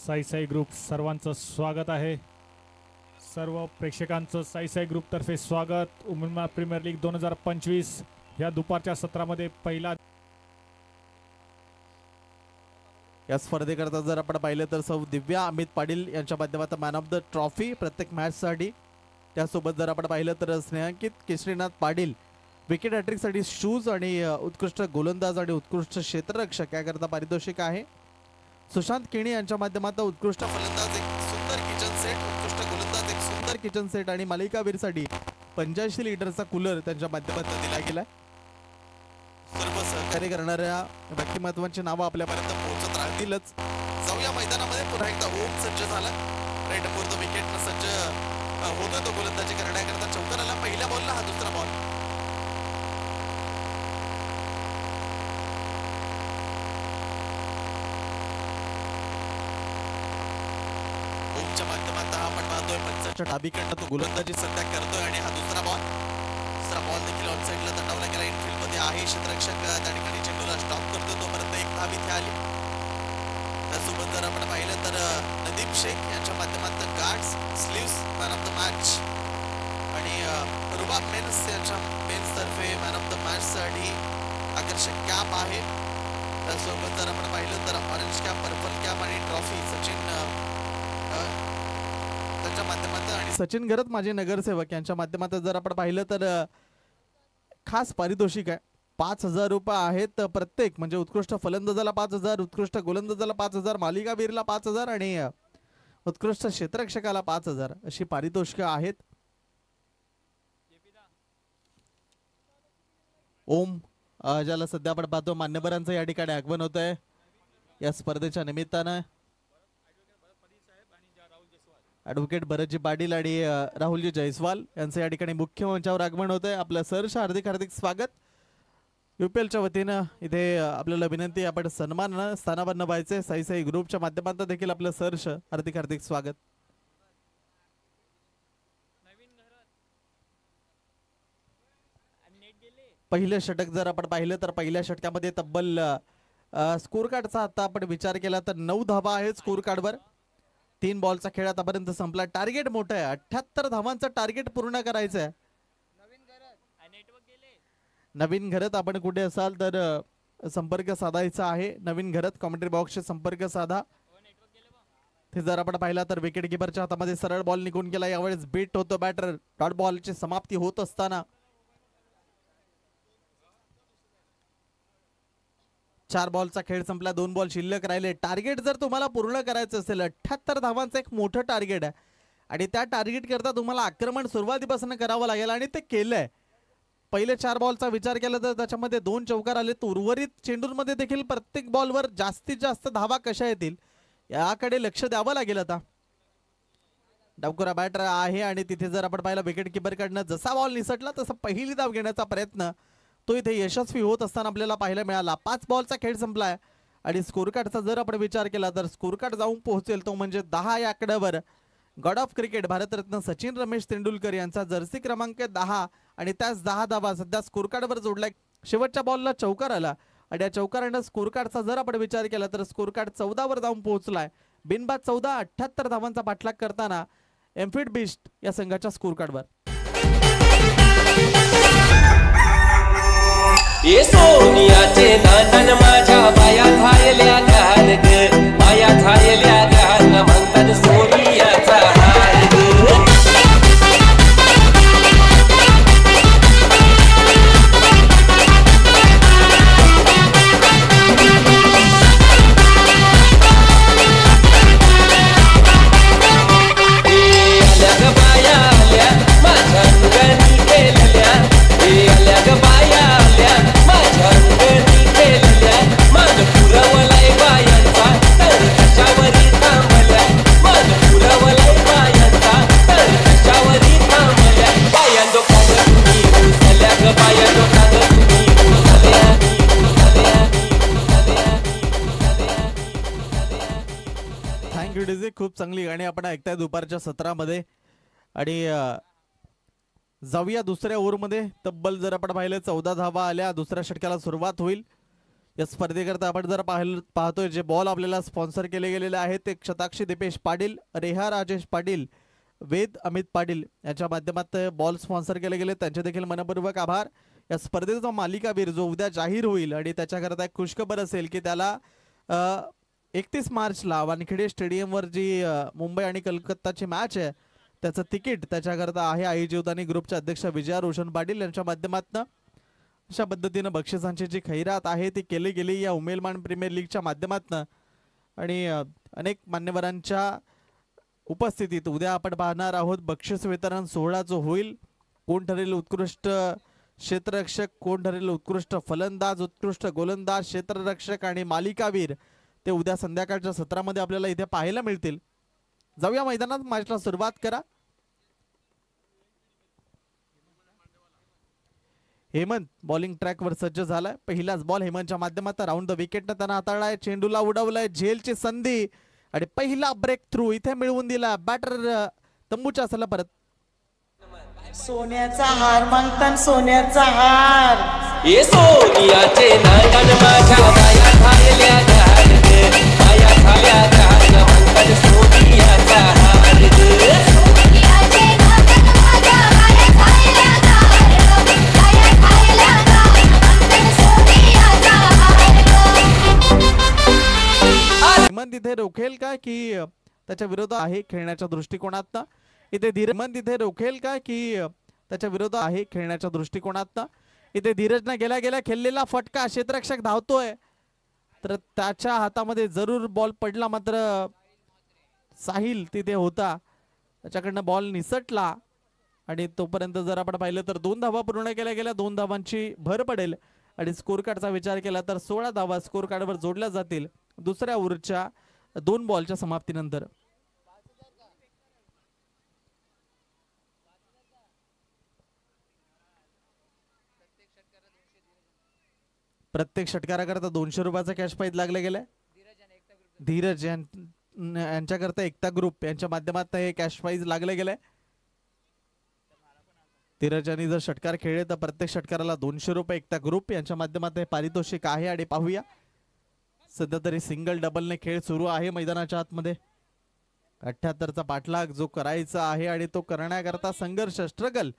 साई ग्रुप सर्वांचं स्वागत आहे. सर्व प्रेक्षकांचं साई ग्रुप तर्फे स्वागत. वुमेन प्रीमियर लीग 2025 या दुपारच्या सत्रामध्ये पहिला या स्पर्धेकरता जर आपण पाहिलं तर सौ दिव्या अमित पाटील यांच्या माध्यमातून मॅन ऑफ द ट्रॉफी प्रत्येक मॅचसाठी. त्यासोबत जर आपण पाहिलं तर स्नेहांकित केशरीनाथ पाटील विकेट हॅट्रिकसाठी शूज आणि उत्कृष्ट गोलंदाज आणि उत्कृष्ट क्षेत्ररक्षक याकरता पारितोषिक आहे. सुशांत केणी यांच्या माध्यमातून उत्कृष्ट फलंदाज एक सुंदर किचन सेट, उत्कृष्ट गोलंदाज एक सुंदर किचन सेट आणि मालिकावीरसाठी 85 लिटरचा कूलर त्यांच्या माध्यमातून दिला गेलाय. सर्व सहकार्य करणाऱ्या व्यक्तिमत्वांची नावं आपल्यापर्यंत पोहोचत राहतीलच. जाऊया मैदानामध्ये. पुन्हा एकदा ओम सज्ज झाला. राईट फॉर द विकेट सज्ज होतोय तो गोलंदाजी करण्याकरता. चौकाराला पहिल्या बॉलला हा दुसरा बॉल. ओमच्या माध्यमातून हा आपण पाहतोय पंचाच्या डावीकडनं तो गोलंदाजी सध्या करतोय आणि हा दुसरा बॉल. दुसरा बॉल देखील ऑन साईडला दटावला गेला. इनफिल्ड मध्ये आहे क्षेत्ररक्षक त्या ठिकाणी चेंडूला स्टॉप करतो. तोपर्यंत एक धाव इथे आली. त्यासोबत जर आपण पाहिलं तर नदीम शेख यांच्या माध्यमातून guards sleeves man of the match आणि रुबाब मेन्स यांच्या मेन्स तर्फे मॅन ऑफ द मॅच साठी आकर्षक कॅप आहे. त्यासोबत जर आपण पाहिलं तर ऑरेंज कॅप, पर्पल कॅप आणि ट्रॉफी सचिन त्यांच्या माध्यमातून आणि सचिन गरत माझे नगरसेवक यांच्या माध्यमातून जर आपण पाहिलं तर खास पारितोषिक आहे. 5,000 रुपये आहेत प्रत्येक. म्हणजे उत्कृष्ट फलंदाजाला 5,000, उत्कृष्ट गोलंदाजाला 5,000, मालिकावीरला 5,000 आणि उत्कृष्ट क्षेत्ररक्षकाला 5,000 अशी पारितोषिकं आहेत. ओम ज्याला सध्या आपण पाहतो मान्यवरांचं या ठिकाणी आगमन होत आहे या स्पर्धेच्या निमित्तानं. ॲडव्होकेट भरतजी पाटील आणि राहुलजी जयस्वाल यांचं या ठिकाणी मुख्य मंचावर आगमन होत आहे. आपलं सहर्ष हार्दिक हार्दिक स्वागत. UPLच्या वतीनं इथे आपल्याला विनंती, आपण सन्मान स्थानावर व्हायचे. साई साई ग्रुपच्या माध्यमातून देखील आपलं सहर्ष हार्दिक हार्दिक स्वागत. पहिलं षटक जर आपण पाहिलं तर पहिल्या षटकामध्ये तब्बल स्कोर कार्डचा आता आपण विचार केला तर 9 धावा आहेत स्कोर कार्डवर. 3 बॉलचा खेळ आतापर्यंत संपला. टार्गेट मोठं आहे. 78 धावांचं टार्गेट पूर्ण करायचं आहे. नवीन घरत आपण कुठे असाल तर संपर्क साधायचा आहे. नवीन घरत कॉमेंट्री बॉक्सशी संपर्क साधा. ते जर आपण पाहिला तर विकेट किपरच्या हातामध्ये सरळ बॉल निघून गेला. यावेळेस बीट होतो बॅटर. डॉट बॉलची समाप्ती होत असताना 4 बॉलचा खेळ संपला. 2 बॉल शिल्लक राहिले. टार्गेट जर तुम्हाला पूर्ण करायचं असेल 78 धावांचं एक मोठं टार्गेट आहे आणि त्या टार्गेट करता तुम्हाला आक्रमण सुरुवातीपासून करावं लागेल आणि ते केलंय. पहिले 4 बॉलचा विचार केला तर त्याच्यामध्ये 2 चौकार आले. उर्वरित चेंडूंमध्ये देखील प्रत्येक बॉलवर जास्तीत जास्त धावा कशा येतील याकडे लक्ष द्यावं लागेल. आता डावखुरा बॅटर आहे आणि तिथे जर आपण पाहिलं विकेट किपरकडनं जसा बॉल निसटला तसा पहिली धाव घेण्याचा प्रयत्न तो इथे यशस्वी होत असताना आपल्याला पाहायला मिळाला. 5 बॉलचा खेळ संपलाय आणि स्कोर कार्डचा जर आपण विचार केला तर स्कोर कार्ड जाऊन पोहोचेल तो म्हणजे 10 या आकड्यावर. God of cricket Bharat Ratna Sachin Ramesh Tendulkar यांचा जर्सी क्रमांक 10 आणि त्याच 10 धावा सध्या स्कोर कार्डवर जोडलाय. शेवटच्या बॉलला चौकार आला आणि या चौकारानं स्कोर कार्डचा जर आपण विचार केला तर स्कोर कार्ड 14 वर जाऊन पोहोचलाय. बिनबाद 14, 78 धावांचा पाठलाग करताना एम्फिड बिस्ट या संघाच्या स्कोर कार्डवर. ये सोनियाचे नातन माझ्या बाया थायल्या घाल ग, बाया थायल्या घाल म्हणतात सोनियाचा हार ग. खूप चांगली गाणी आपण ऐकताय दुपारच्या सत्रामध्ये. आणि जाऊया दुसऱ्या ओव्हरमध्ये. तब्बल जर आपण पाहिलं 14 धावा आल्या. दुसऱ्या षटकाला सुरुवात होईल. या स्पर्धेकरता आपण जर पाहतोय जे बॉल आपल्याला स्पॉन्सर केले गेलेले आहेत ते शताक्षी दीपेश पाटील, रेहा राजेश पाटील, वेद अमित पाटील यांच्या माध्यमातून बॉल स्पॉन्सर केले गेले. त्यांचे देखील मनपूर्वक आभार. या स्पर्धेचा मालिकावीर जो उद्या जाहीर होईल आणि त्याच्याकरता एक खुशखबर असेल की त्याला 31 मार्चला वानखेडे स्टेडियमवर जी मुंबई आणि कलकत्ताची मॅच आहे त्याचं तिकीट त्याच्याकरता आहे. आई जीवदानी ग्रुपचे अध्यक्ष विजया रोशन पाटील यांच्या माध्यमातून अशा पद्धतीनं बक्षिसांची जी खैरात आहे ती केली गेली या उमेलमान प्रीमियर लीगच्या माध्यमातून. आणि अनेक मान्यवरांच्या उपस्थितीत उद्या आपण पाहणार आहोत बक्षीस वितरण सोहळा जो होईल कोण ठरेल उत्कृष्ट क्षेत्ररक्षक, कोण ठरेल उत्कृष्ट फलंदाज, उत्कृष्ट गोलंदाज, क्षेत्ररक्षक आणि मालिकावीर ते उद्या संध्याकाळच्या सत्रामध्ये आपल्याला इथे पाहायला मिळतील. जाऊया मैदानात, मॅचला सुरुवात करा. हेमंत बॉलिंग ट्रॅकवर सज्ज झालाय. पहिलाच बॉल हेमंतच्या माध्यमातून राऊंड द विकेटनं त्यांना हाताळलाय. चेंडूला उडवलाय, झेलची संधी आणि पहिला ब्रेक थ्रू इथे मिळवून दिला. बॅटर तंबूच्या असला परत. सोन्याचा हार मागतान सोन्याचा हार, ये सोनियाचे नांगण माझ्या बाया थायल्या घाल ग, बाया थायल्या घाल म्हणतात सोनियाचा हार ग. सोनियाचे नांगण माझ्या बाया थायल्या घाल ग, बाया थायल्या घाल म्हणतात सोनियाचा हार ग. हेमंत इथे रोखेल का की त्याच्या विरोधात आहे खेळण्याच्या दृष्टिकोनातनं. इथे हेमंत इथे रोखेल का की त्याच्या विरोधात आहे खेळण्याच्या दृष्टिकोनातनं. इथे धीरजनं गेल्या गेल्या खेळलेला फटका, क्षेत्ररक्षक धावतोय तर त्याच्या हातामध्ये जरूर बॉल पडला, मात्र साहिल तिथे होता, त्याच्याकडनं बॉल निसटला आणि तोपर्यंत जर आपण पाहिलं तर 2 धावा पूर्ण केल्या गेल्या. 2 धावांची भर पडेल आणि स्कोर कार्डचा विचार केला तर 16 धावा स्कोर कार्डवर जोडल्या जातील दुसऱ्या ओव्हरच्या 2 बॉलच्या समाप्तीनंतर. प्रत्येक षटकाराकरता 200 रुपयाचा कॅश प्राइज लागले गेलाय. धीरज यांच्याकरता एकता ग्रुप यांच्या माध्यमातून हे कॅश प्राइज लागले गेले. धीरज यांनी जर षटकार खेळले तर प्रत्येक षटकाराला 200 रुपये एकता ग्रुप यांच्या माध्यमातून हे पारितोषिक आहे. आणि पाहूया सध्या तरी सिंगल डबलने खेळ सुरू आहे मैदानाच्या आतमध्ये. 78चा पाठलाग जो करायचा आहे आणि तो करण्याकरता संघर्ष स्ट्रगल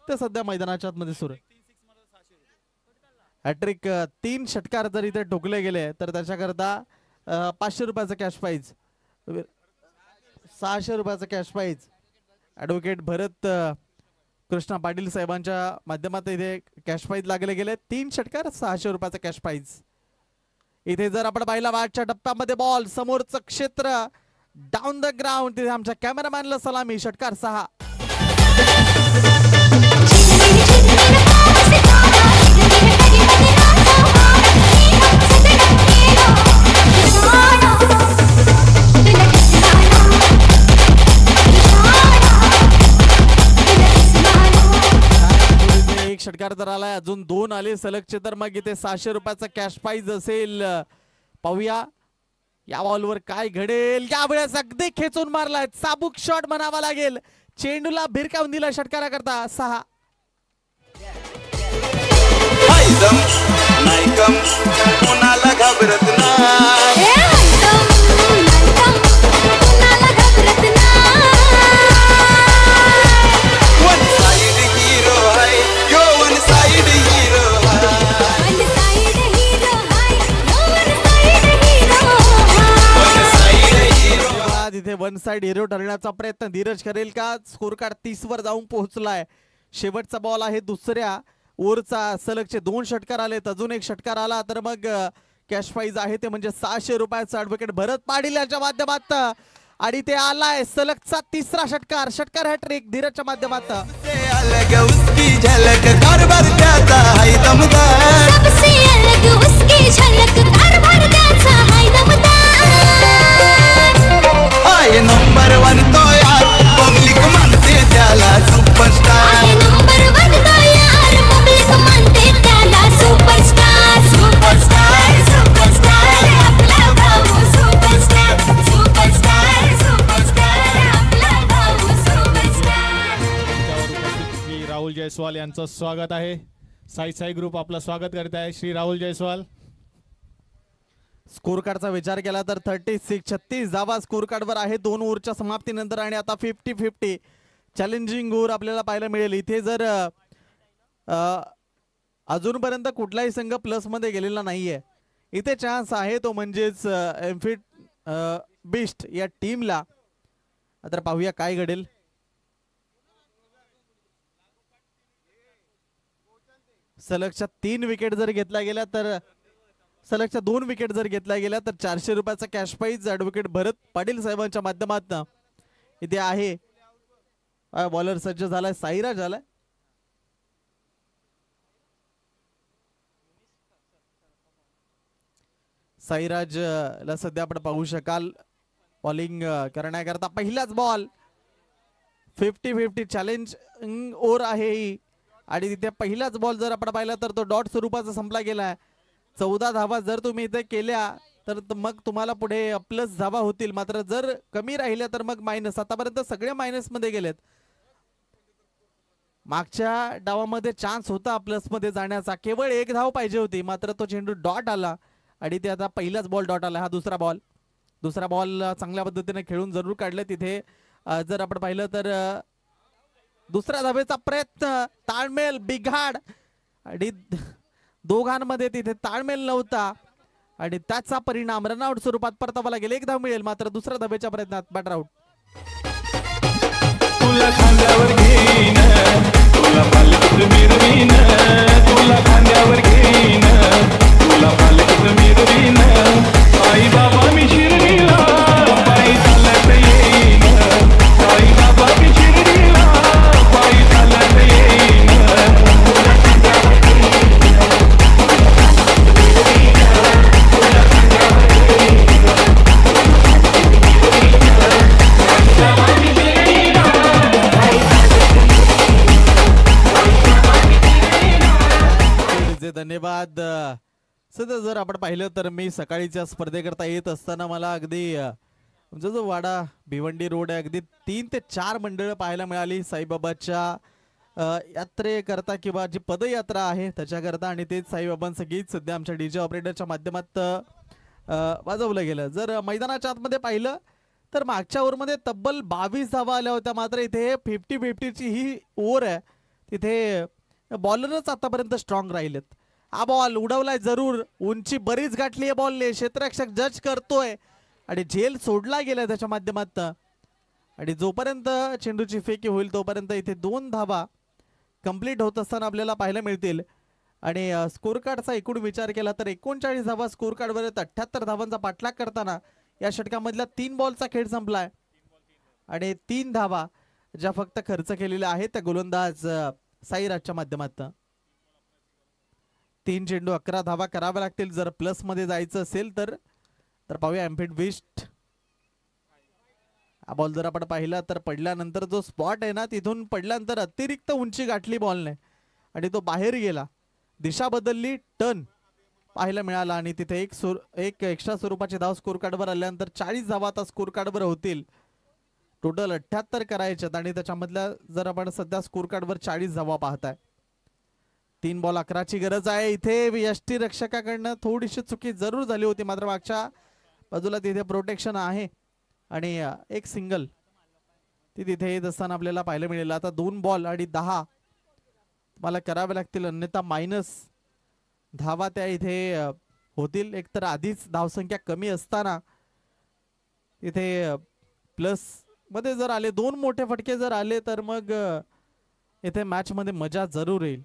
ते सध्या मैदानाच्या आतमध्ये सुरू आहे. हॅट्रिक 3 षटकार जर इथे ठोकले गेले तर त्याच्याकरता 500 रुपयाचा कॅश प्राइज, 600 रुपयाचा कॅश प्राइज ॲडव्होकेट भरत कृष्णा पाटील साहेबांच्या माध्यमातून इथे कॅश प्राइज लागले गेले. 3 षटकार 600 रुपयाचा कॅश प्राइज. इथे जर आपण पाहिला वाटच्या टप्प्यामध्ये बॉल समोरचं क्षेत्र डाऊन द ग्राउंड, तिथे आमच्या कॅमेरामॅनला सलामी. षटकार 6. एक षटकार तर आलाय, अजून 2 आले सलगचे तर मग इथे 600 रुपयाचा कॅश प्राइज असेल. पाहूया या बॉलवर काय घडेल. यावेळेस अगदी खेचून मारलाय, चाबूक शॉट म्हणावा लागेल. चेंडूला भिरकावून दिला षटकाराकरता. 6. कोणाला घाबरत नाही, वन साइड हिरो आहे यो, वन साइड हिरो तिथे वन साइड हिरो ठरण्याचा प्रयत्न धीरज करेल का. स्कोर कार्ड 30 वर जाऊन पोहोचलाय. शेवटचा बॉल आहे दुसऱ्या ओव्हरचा. सलगचे 2 षटकार आलेत, अजून 1 षटकार आला तर मग कॅश प्राइज आहे ते म्हणजे 600 रुपयाचा. ॲडव्होकेट भरत पाटील यांच्या माध्यमातून आणि ते आलाय सलगचा 3रा षटकार. षटकार हॅट्रिक धीरजच्या माध्यमातून. अलग उसकी झलक कारभार त्याचा हाय दमदार, सबसे अलग उसकी झलक कारभार त्याचा हाय दमदार. हाय नंबर 1 तो यार, पब्लिक मानते त्याला सुपरस्टार. हाय नंबर 1 तो यार, पब्लिक मानते त्याला सुपरस्टार. सुपरस्टार सुपरस्टार आपला भाऊ सुपरस्टार. सुपरस्टार सुपरस्टार आपला भाऊ सुपरस्टार. श्री राहुल जयस्वाल यांचं स्वागत आहे. साई ग्रुप आपलं स्वागत करत आहे. श्री राहुल जयस्वाल. स्कोर कार्डचा विचार केला तर 36 धावा स्कोर कार्डवर आहे 2 ओव्हरच्या समाप्तीनंतर. आणि आता 50-50 चॅलेंजिंग ओव्हर आपल्याला पाहायला मिळेल. इथे जर अजूनपर्यंत कुठलाही संघ प्लस मध्ये गेलेला नाहीये, इथे चान्स आहे तो म्हणजेच एम्फिट बिस्ट या टीमला. आता पाहूया काय घडेल. सलगच्या 3 विकेट जर घेतल्या गेल्या तर सलगच्या 2 विकेट जर घेतल्या गेल्या तर 400 रुपयाचा कॅश प्राइज ॲडव्होकेट भरत पाटील साहेबांच्या माध्यमातून इथे आहे. बॉलर सज्ज झालाय, साईराज आलाय. साईराजला सध्या आपण पाहू शकाल बॉलिंग करण्याकरता पहिलाच बॉल 50-50 चॅलेंज ओव्हर आहे ही आणि तिथे पहिलाच बॉल जर आपण पाहिला तर तो डॉट स्वरूपाचा संपला गेलाय. 14 धावा जर तुम्ही इथे केल्या तर मग तुम्हाला पुढे प्लस धावा होतील, मात्र जर कमी राहिल्या तर मग मायनस. आतापर्यंत सगळे मायनस मध्ये गेलेत. मागच्या डावामध्ये चान्स होता प्लस मध्ये जाण्याचा, केवळ एक धाव पाहिजे होती, मात्र तो चेंडू डॉट आला आणि ते आता पहिलाच बॉल डॉट आला. हा दुसरा बॉल चांगल्या पद्धतीने खेळून जरूर काढले. तिथे जर आपण पाहिलं तर दुसऱ्या धावेचा प्रयत्न, ताळमेळ बिघाड आणि दोघांमध्ये तिथे ताळमेळ नव्हता आणि त्याचा परिणाम रनआउट स्वरूपात परतावा लागेल. एक धाव मिळेल मात्र दुसऱ्या धावेच्या प्रयत्नात बॅटर आउट. तुला खांद्यावर घेईन, तुला पालकीत मिरवीन, तुला खांद्यावर घेईन, तुला पालकीत मिरवीन. आई बाबा मी शिर्डीला पायी चालत येईन, आई बाबा मी शिर्डीला पायी चालत येईन. तुला खांद्यावर घेईन, तुला खांद्यावर घेईन, धन्यवाद. सध्या जर आपण पाहिलं तर मी सकाळीच्या स्पर्धेकरता येत असताना मला अगदी म्हणजे जो वाडा भिवंडी रोड आहे अगदी 3 ते 4 मंडळं पाहायला मिळाली साईबाबाच्या यात्रेकरता किंवा जी पदयात्रा आहे त्याच्याकरता, आणि तेच साईबाबांचं गीत सध्या आमच्या डीजे ऑपरेटरच्या माध्यमात वाजवलं गेलं. जर मैदानाच्या आतमध्ये पाहिलं तर मागच्या ओव्हरमध्ये तब्बल 22 धावा आल्या होत्या, मात्र इथे 50-50ची ही ओव्हर आहे. तिथे बॉलरच आतापर्यंत स्ट्रॉंग राहिलेत. हा बॉल उडवलाय जरूर, उंची बरीच गाठली आहे बॉलने, क्षेत्ररक्षक जज करतोय आणि झेल सोडला गेलाय त्याच्या माध्यमात. आणि जोपर्यंत चेंडूची फेकी होईल तोपर्यंत इथे 2 धावा कंप्लीट होत असताना आपल्याला पाहायला मिळतील. आणि स्कोर कार्डचा एकूण विचार केला तर 39 धावा स्कोर कार्डवर 78 धावांचा पाठलाग करताना या षटकामधल्या 3 बॉलचा खेळ संपलाय आणि 3 धावा ज्या फक्त खर्च केलेल्या आहेत त्या गोलंदाज साईराजच्या माध्यमातून. 3 चेंडू 11 धावा कराव्या लागतील जर प्लस मध्ये जायचं असेल तर. पाहूया एम्फिड विस्ट. हा बॉल जर आपण पाहिला तर पडल्यानंतर जो स्पॉट आहे ना तिथून पडल्यानंतर अतिरिक्त उंची गाठली बॉलने आणि तो बाहेर गेला, दिशा बदलली, टर्न पाहायला मिळाला आणि तिथे एक एक्स्ट्रा स्वरूपाचे धाव स्कोर कार्डवर आल्यानंतर 40 धावा आता स्कोर कार्डवर होतील. टोटल 78 करायच्यात आणि त्याच्यामधल्या जर आपण सध्या स्कोर कार्डवर 40 धावा पाहताय. 3 बॉल 11ची गरज आहे. इथे यष्टी रक्षकाकडनं थोडीशी चुकी जरूर झाली होती, मात्र मागच्या बाजूला तिथे प्रोटेक्शन आहे आणि एक सिंगल ती तिथे येत असताना आपल्याला पाहायला मिळेल. आता 2 बॉल आणि 10 मला करावे लागतील, अन्यथा मायनस धावा त्या इथे होतील. एकतर आधीच धावसंख्या कमी असताना इथे प्लस मध्ये जर आले 2 मोठे फटके जर आले तर मग इथे मॅच मध्ये मजा जरूर येईल.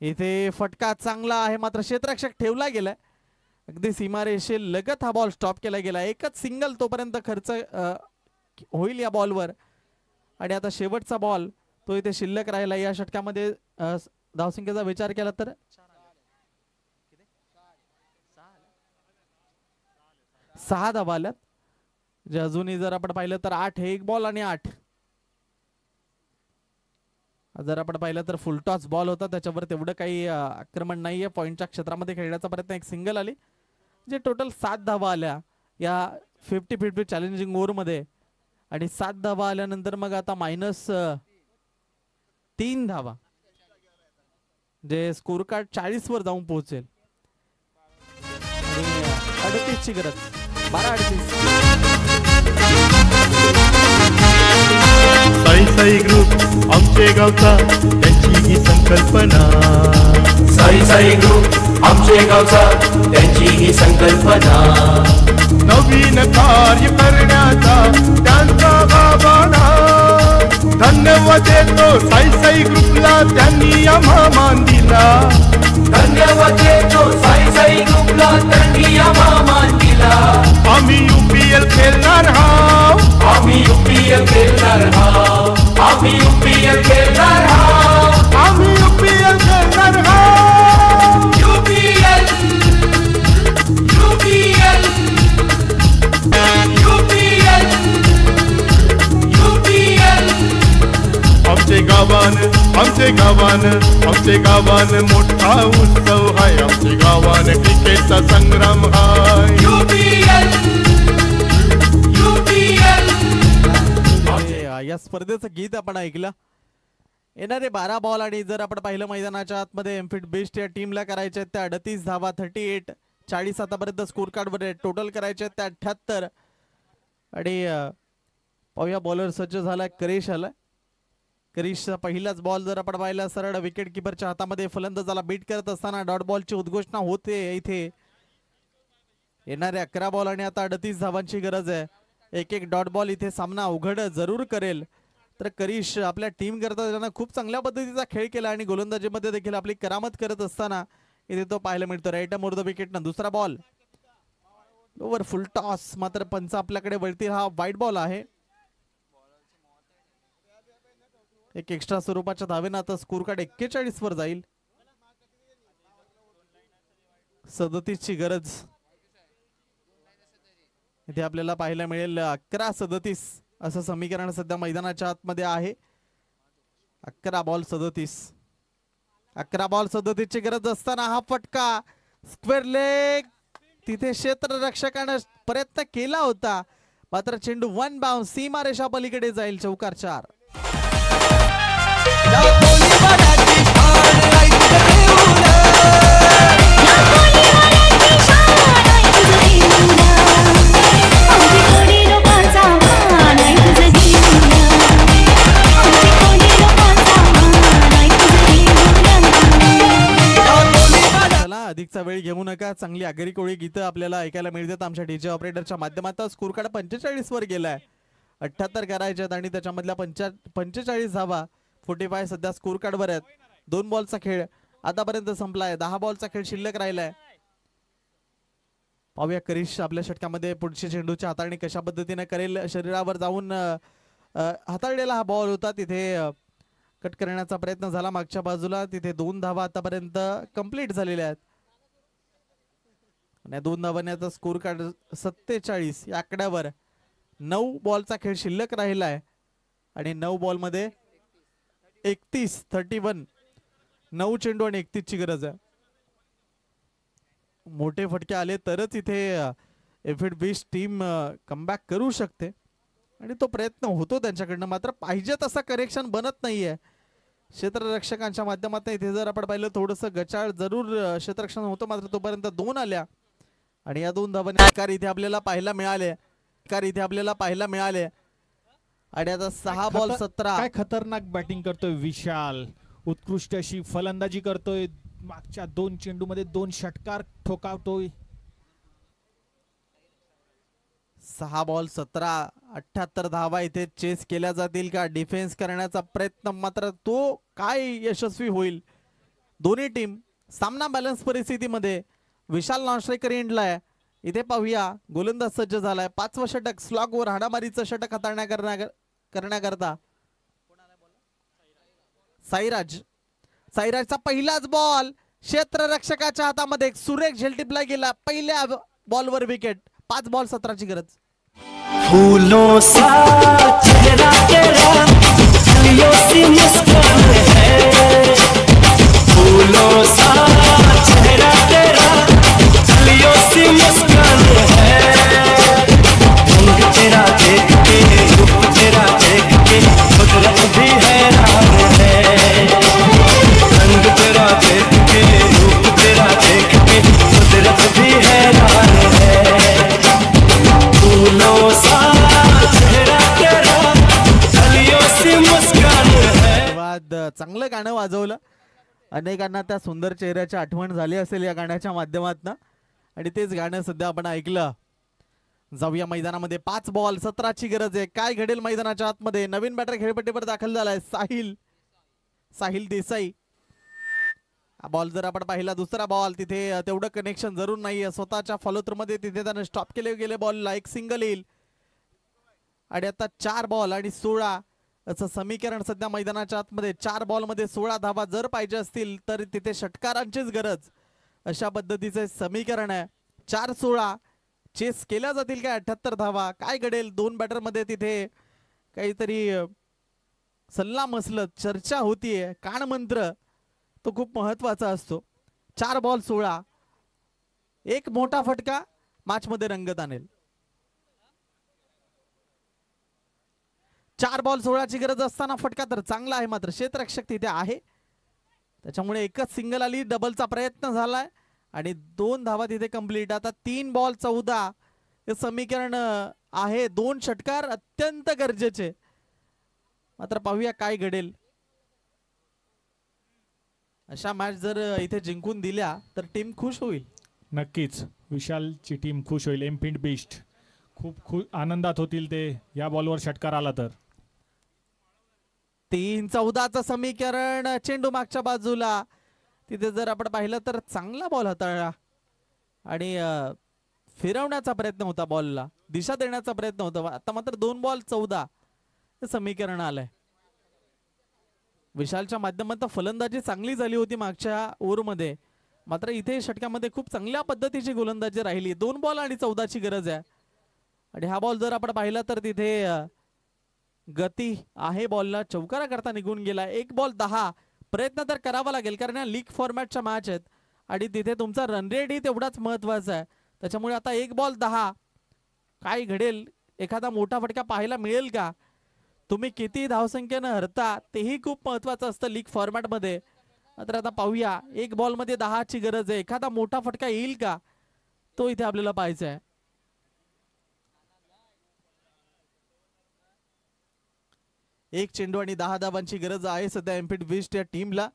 इथे फटका चांगला आहे मात्र क्षेत्ररक्षक ठेवला गेलाय, अगदी सीमारेषे लगत हा बॉल स्टॉप केला गेला. एकच सिंगल तोपर्यंत खर्च होईल या बॉलवर आणि आता शेवटचा बॉल तो इथे शिल्लक राहिला. या षटकामध्ये धावसंख्येचा विचार केला तर 6 धावा आल्यात. जे अजूनही जर आपण पाहिलं तर 8 हे 1 बॉल आणि 8 जर आपण पाहिलं तर फुलटॉस बॉल होता, त्याच्यावर तेवढं काही आक्रमण नाहीये. पॉइंटच्या क्षेत्रामध्ये खेळण्याचा प्रयत्न, एक सिंगल आली. जे टोटल 7 धावा आल्या या 50-50 चॅलेंजिंग ओव्हर मध्ये आणि 7 धावा आल्यानंतर मग आता -3 धावा जे स्कोर कार्ड 40 वर जाऊन पोहोचेल. 38 ची गरज, 12-38. साई ग्रुप आमचे गावचा त्यांची ही संकल्पना. साई ग्रुप आमचे गावचा त्यांची ही संकल्पना. नवीन कार्य करण्याचा त्यांचा भावना. धन्यवाद देतो साई ग्रुपला, त्यांनी आम्हा मान दिला. धन्यवाद देतो साई ग्रुपला, त्यांनी आम्हा मान दिला. आम्ही UPL खेळणार आहोत, आम्ही UPL खेळणार आहोत, आम्ही UPL खेळणार आहोत. सन्मान आमचे गावान मोठा उत्सव हाय आमचे गावान क्रिकेटचा संग्राम हाय या स्पर्धेचं गीत आपण ऐकलं. येणारे 12 बॉल आणि जर आपण पाहिलं मैदानाच्या आतमध्ये एमफिट बेस्ट या टीमला करायचे त्या 38 धावा 38 40 आतापर्यंत स्कोर कार्डवर टोटल करायचे त्या 78 आणि पाहूया बॉलर सज्ज झाला करिश आला. करिशचा पहिलाच बॉल जर आपण पाहिला सरळ विकेट किपरच्या हातामध्ये फलंदाजाला बीट करत असताना डॉट बॉलची उद्घोषणा होते. इथे येणारे 11 बॉल आणि आता 38 धावांची गरज आहे. एक एक डॉट बॉल इथे सामना अवघड जरूर करेल. तर करिश आपल्या टीम करता त्यांना खूप चांगल्या पद्धतीचा खेळ केला आणि गोलंदाजीमध्ये देखील आपली करामत करत असताना इथे तो पाहायला मिळतो. राईट मोर द विकेट ना दुसरा बॉल ओव्हर फुल टॉस मात्र पंच आपल्याकडे वळतील. हा वाईट बॉल आहे. एक एक्स्ट्रा स्वरूपाच्या धावेनं आता स्कोर कार्ड 41 वर जाईल. 37 ची गरज इथे आपल्याला पाहायला मिळेल. 11-37 असं समीकरण सध्या मैदानाच्या आतमध्ये आहे. 11 बॉल 37 11 बॉल 37 ची गरज असताना हा फटका स्क्वेअर लेग तिथे क्षेत्ररक्षकाने प्रयत्न केला होता मात्र चेंडू 1 बाउन्स सीमारेषा पलीकडे जाईल. चौकार 4. अधिकचा वेळ घेऊ नका. चांगली आगरी कोळी गीतं आपल्याला ऐकायला मिळतात आमच्या डीजे ऑपरेटरच्या माध्यमातून. स्कोर कार्ड 45 वर गेलाय. 78 करायच्यात आणि त्याच्यामधल्या 45 धावा 45 सध्या स्कोर कार्ड वर आहेत. 2 बॉलचा खेळ आतापर्यंत संपलाय. 10 बॉलचा खेळ शिल्लक राहिलाय. पाहूया करिश आपल्या षटकामध्ये पुढची चेंडूची हाताळणी कशा पद्धतीने करेल. शरीरावर जाऊन हाताळलेला हा बॉल होता. तिथे कट करण्याचा प्रयत्न झाला मागच्या बाजूला. तिथे 2 धावा आतापर्यंत कंप्लीट झालेल्या आहेत आणि 2 धावांनी आता स्कोर कार्ड 47 या आकड्यावर. 9 बॉलचा खेळ शिल्लक राहिलाय आणि 9 बॉल मध्ये 31 9 चेंडू आणि 31 ची गरज आहे. मोठे फटके आले तरच इथे एफिड बीच टीम कमबॅक करू शकते आणि तो प्रयत्न होतो त्यांच्याकडनं. मात्र पाहिजे तसा करेक्शन बनत नाहीये क्षेत्ररक्षकांच्या माध्यमातून. इथे जर आपण पाहिलं थोडंसं गचाळ जरूर क्षेत्ररक्षण होतं मात्र तोपर्यंत 2 आल्या आणि या 2 धावांनी इथे आपल्याला पाहायला मिळाले आणि आता 6 बॉल 17. काय खतरनाक बॅटिंग करतोय विशाल. उत्कृष्ट अशी फलंदाजी करतोय. मागच्या 2 चेंडूमध्ये 2 षटकार ठोकावतोय. 6 बॉल 17 78 धावा इथे चेस केल्या जातील का. डिफेन्स करण्याचा प्रयत्न मात्र तो काय यशस्वी होईल. दोन्ही टीम सामना बॅलन्स परिस्थितीमध्ये. विशाल नॉनस्ट्रायकर एंडलाय. इथे पाहूया गोलंदाज सज्ज झालाय. 5वं षटक स्लॉगवर हाणामारीचं षटक करण्याकरता साईराजचा पहिलाच बॉल क्षेत्ररक्षकाच्या हातामध्ये सुरेख झेलटिपला गेला. पहिल्या बॉलवर विकेट. 5 बॉल 17 ची गरज. फूलों सा चेहरा तेरा कलियों सी मुस्कान है. फूलों सा चेहरा तेरा कलियों सी मुस्कान है. रंग तेरा देख के रूप तेरा देख के कुदरत भी हैरान है. रंग तेरा देख के रूप तेरा देख के कुदरत भी हैरान है. फूलों सा चेहरा तेरा कलियों सी मुस्कान है. चांगलं गाणं वाजवलं. अनेकांना त्या सुंदर चेहऱ्याची आठवण झाली असेल या गाण्याच्या माध्यमातून आणि तेच गाणं सध्या आपण ऐकलं. जाऊया मैदानामध्ये. 5 बॉल 17 ची गरज आहे. काय घडेल मैदानाच्या आतमध्ये. नवीन बॅटर खेळपट्टीवर दाखल झालाय साहिल देसाई. बॉल जर आपण पाहिला दुसरा बॉल तिथे तेवढं कनेक्शन जरूर नाहीये. स्वतःच्या फॉलो थ्रू मध्ये तिथे त्याने स्टॉप केले गेले बॉलला. एक सिंगल येईल आणि आता 4 बॉल आणि 16 असं समीकरण सध्या मैदानाच्या आतमध्ये. 4 बॉल मध्ये 16 धावा जर पाहिजे असतील तर तिथे षटकारांचीच गरज. अशा पद्धतीचे समीकरण आहे. 4-16 चेस केल्या जातील काय. 78 धावा काय घडेल. 2 बॅटर मध्ये तिथे काहीतरी सल्ला मसलत चर्चा होतीये, कान मंत्र तो खूप महत्वाचा असतो. 4 बॉल 16, एक मोठा फटका मॅच मध्ये रंगत आणेल. 4 बॉल 16ची गरज असताना फटका तर चांगला आहे, मात्र क्षेत्ररक्षक तिथे आहे, त्याच्यामुळे एकच सिंगल आली. डबलचा प्रयत्न झालाय आणि 2 धावा तिथे कंप्लीट. आता 3 बॉल 14 हे समीकरण आहे. 2 षटकार अत्यंत गरजेचे, मात्र पाहूया काय घडेल. अशा मॅच जर इथे जिंकून दिल्या तर टीम खुश होईल. नक्कीच विशालची टीम खुश होईल. एमफिंड बिस्ट खूप आनंदात होतील ते या बॉलवर षटकार आला तर. 3-14चं समीकरण. चेंडू मागच्या बाजूला, तिथे जर आपण पाहिलं तर चांगला बॉल हाताळला आणि फिरवण्याचा प्रयत्न होता, बॉलला दिशा देण्याचा प्रयत्न होता. आता मात्र 2 बॉल 14 हे समीकरण आलंय. विशालच्या माध्यमातून फलंदाजी चांगली झाली होती मागच्या ओव्हरमध्ये, मात्र इथे षटकामध्ये खूप चांगल्या पद्धतीची गोलंदाजी राहिली. 2 बॉल आणि 14ची गरज आहे आणि हा बॉल जर आपण पाहिला तर तिथे गती आहे बॉलला. चौकारा करता निघून गेला. 1 बॉल 10. प्रयत्न तर करावा लागेल कारण या लीग फॉर्मॅटच्या मॅच आहेत आणि तिथे तुमचा रन रेट ही तेवढाच महत्वाचा आहे. त्याच्यामुळे आता 1 बॉल 10. काय घडेल? एखादा मोठा फटका पाहायला मिळेल का? तुम्ही किती धावसंख्येनं हरता तेही खूप महत्वाचं असतं लीग फॉर्मॅटमध्ये. मात्र आता पाहूया, 1 बॉल मध्ये 10ची गरज आहे. एखादा मोठा फटका येईल का, तो इथे आपल्याला पाहायचा आहे. एक चेंडू आणि 10 धावांची गरज आहे सध्या एमपीड बिस्ट या टीमला.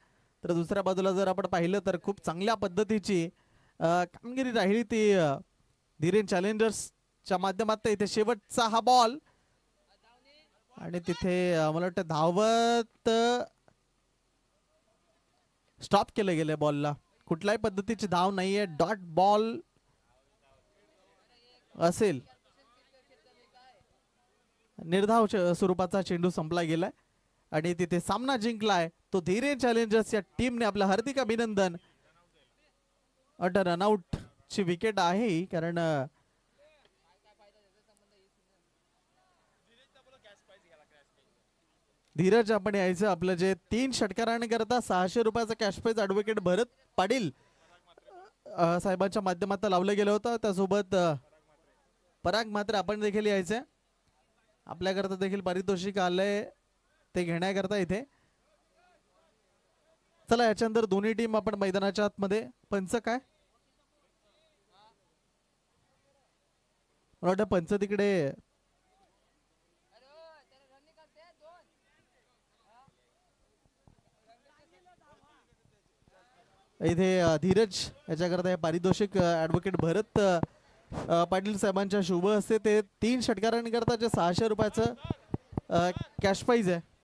तर दुसऱ्या बाजूला जर आपण पाहिलं तर खूप चांगल्या पद्धतीची कामगिरी राहिली ती धीरेन चॅलेंजर्सच्या माध्यमातून. इथे शेवटचा हा बॉल आणि तिथे मला वाटतं धावत स्टॉप केलं गेलं बॉलला. कुठल्याही पद्धतीची धाव नाहीये. डॉट बॉल असेल. निर्धाव स्वरूपाचा चेंडू संपला गेलाय आणि तिथे सामना जिंकलाय तो धीरेन चॅलेंजर्स या टीमने. आपलं हार्दिक अभिनंदन. अट रनआउट ची विकेट आहे कारण धीरज आपण यायचं आपलं जे 3 षटकारांकरता 600 रुपयाचा कॅश प्राइज ऍडव्होकेट भरत पाटील साहेबांच्या माध्यमातून लावलं गेलं होतं. त्यासोबत पराग मात्र आपण देखील यायचंय. आपल्याकरता देखील पारितोषिक आलंय ते घेण्याकरता इथे. चला याच्यानंतर दोन्ही टीम आपण मैदानाच्या आतमध्ये. पंच काय मला वाटतं पंच तिकडे इथे धीरज याच्याकरता हे पारितोषिक ऍडव्होकेट भरत पाटील साहेबांच्या शुभ हस्ते ते 3 षटकारांकरता जे 600 रुपयाचं कॅश प्राइज आहे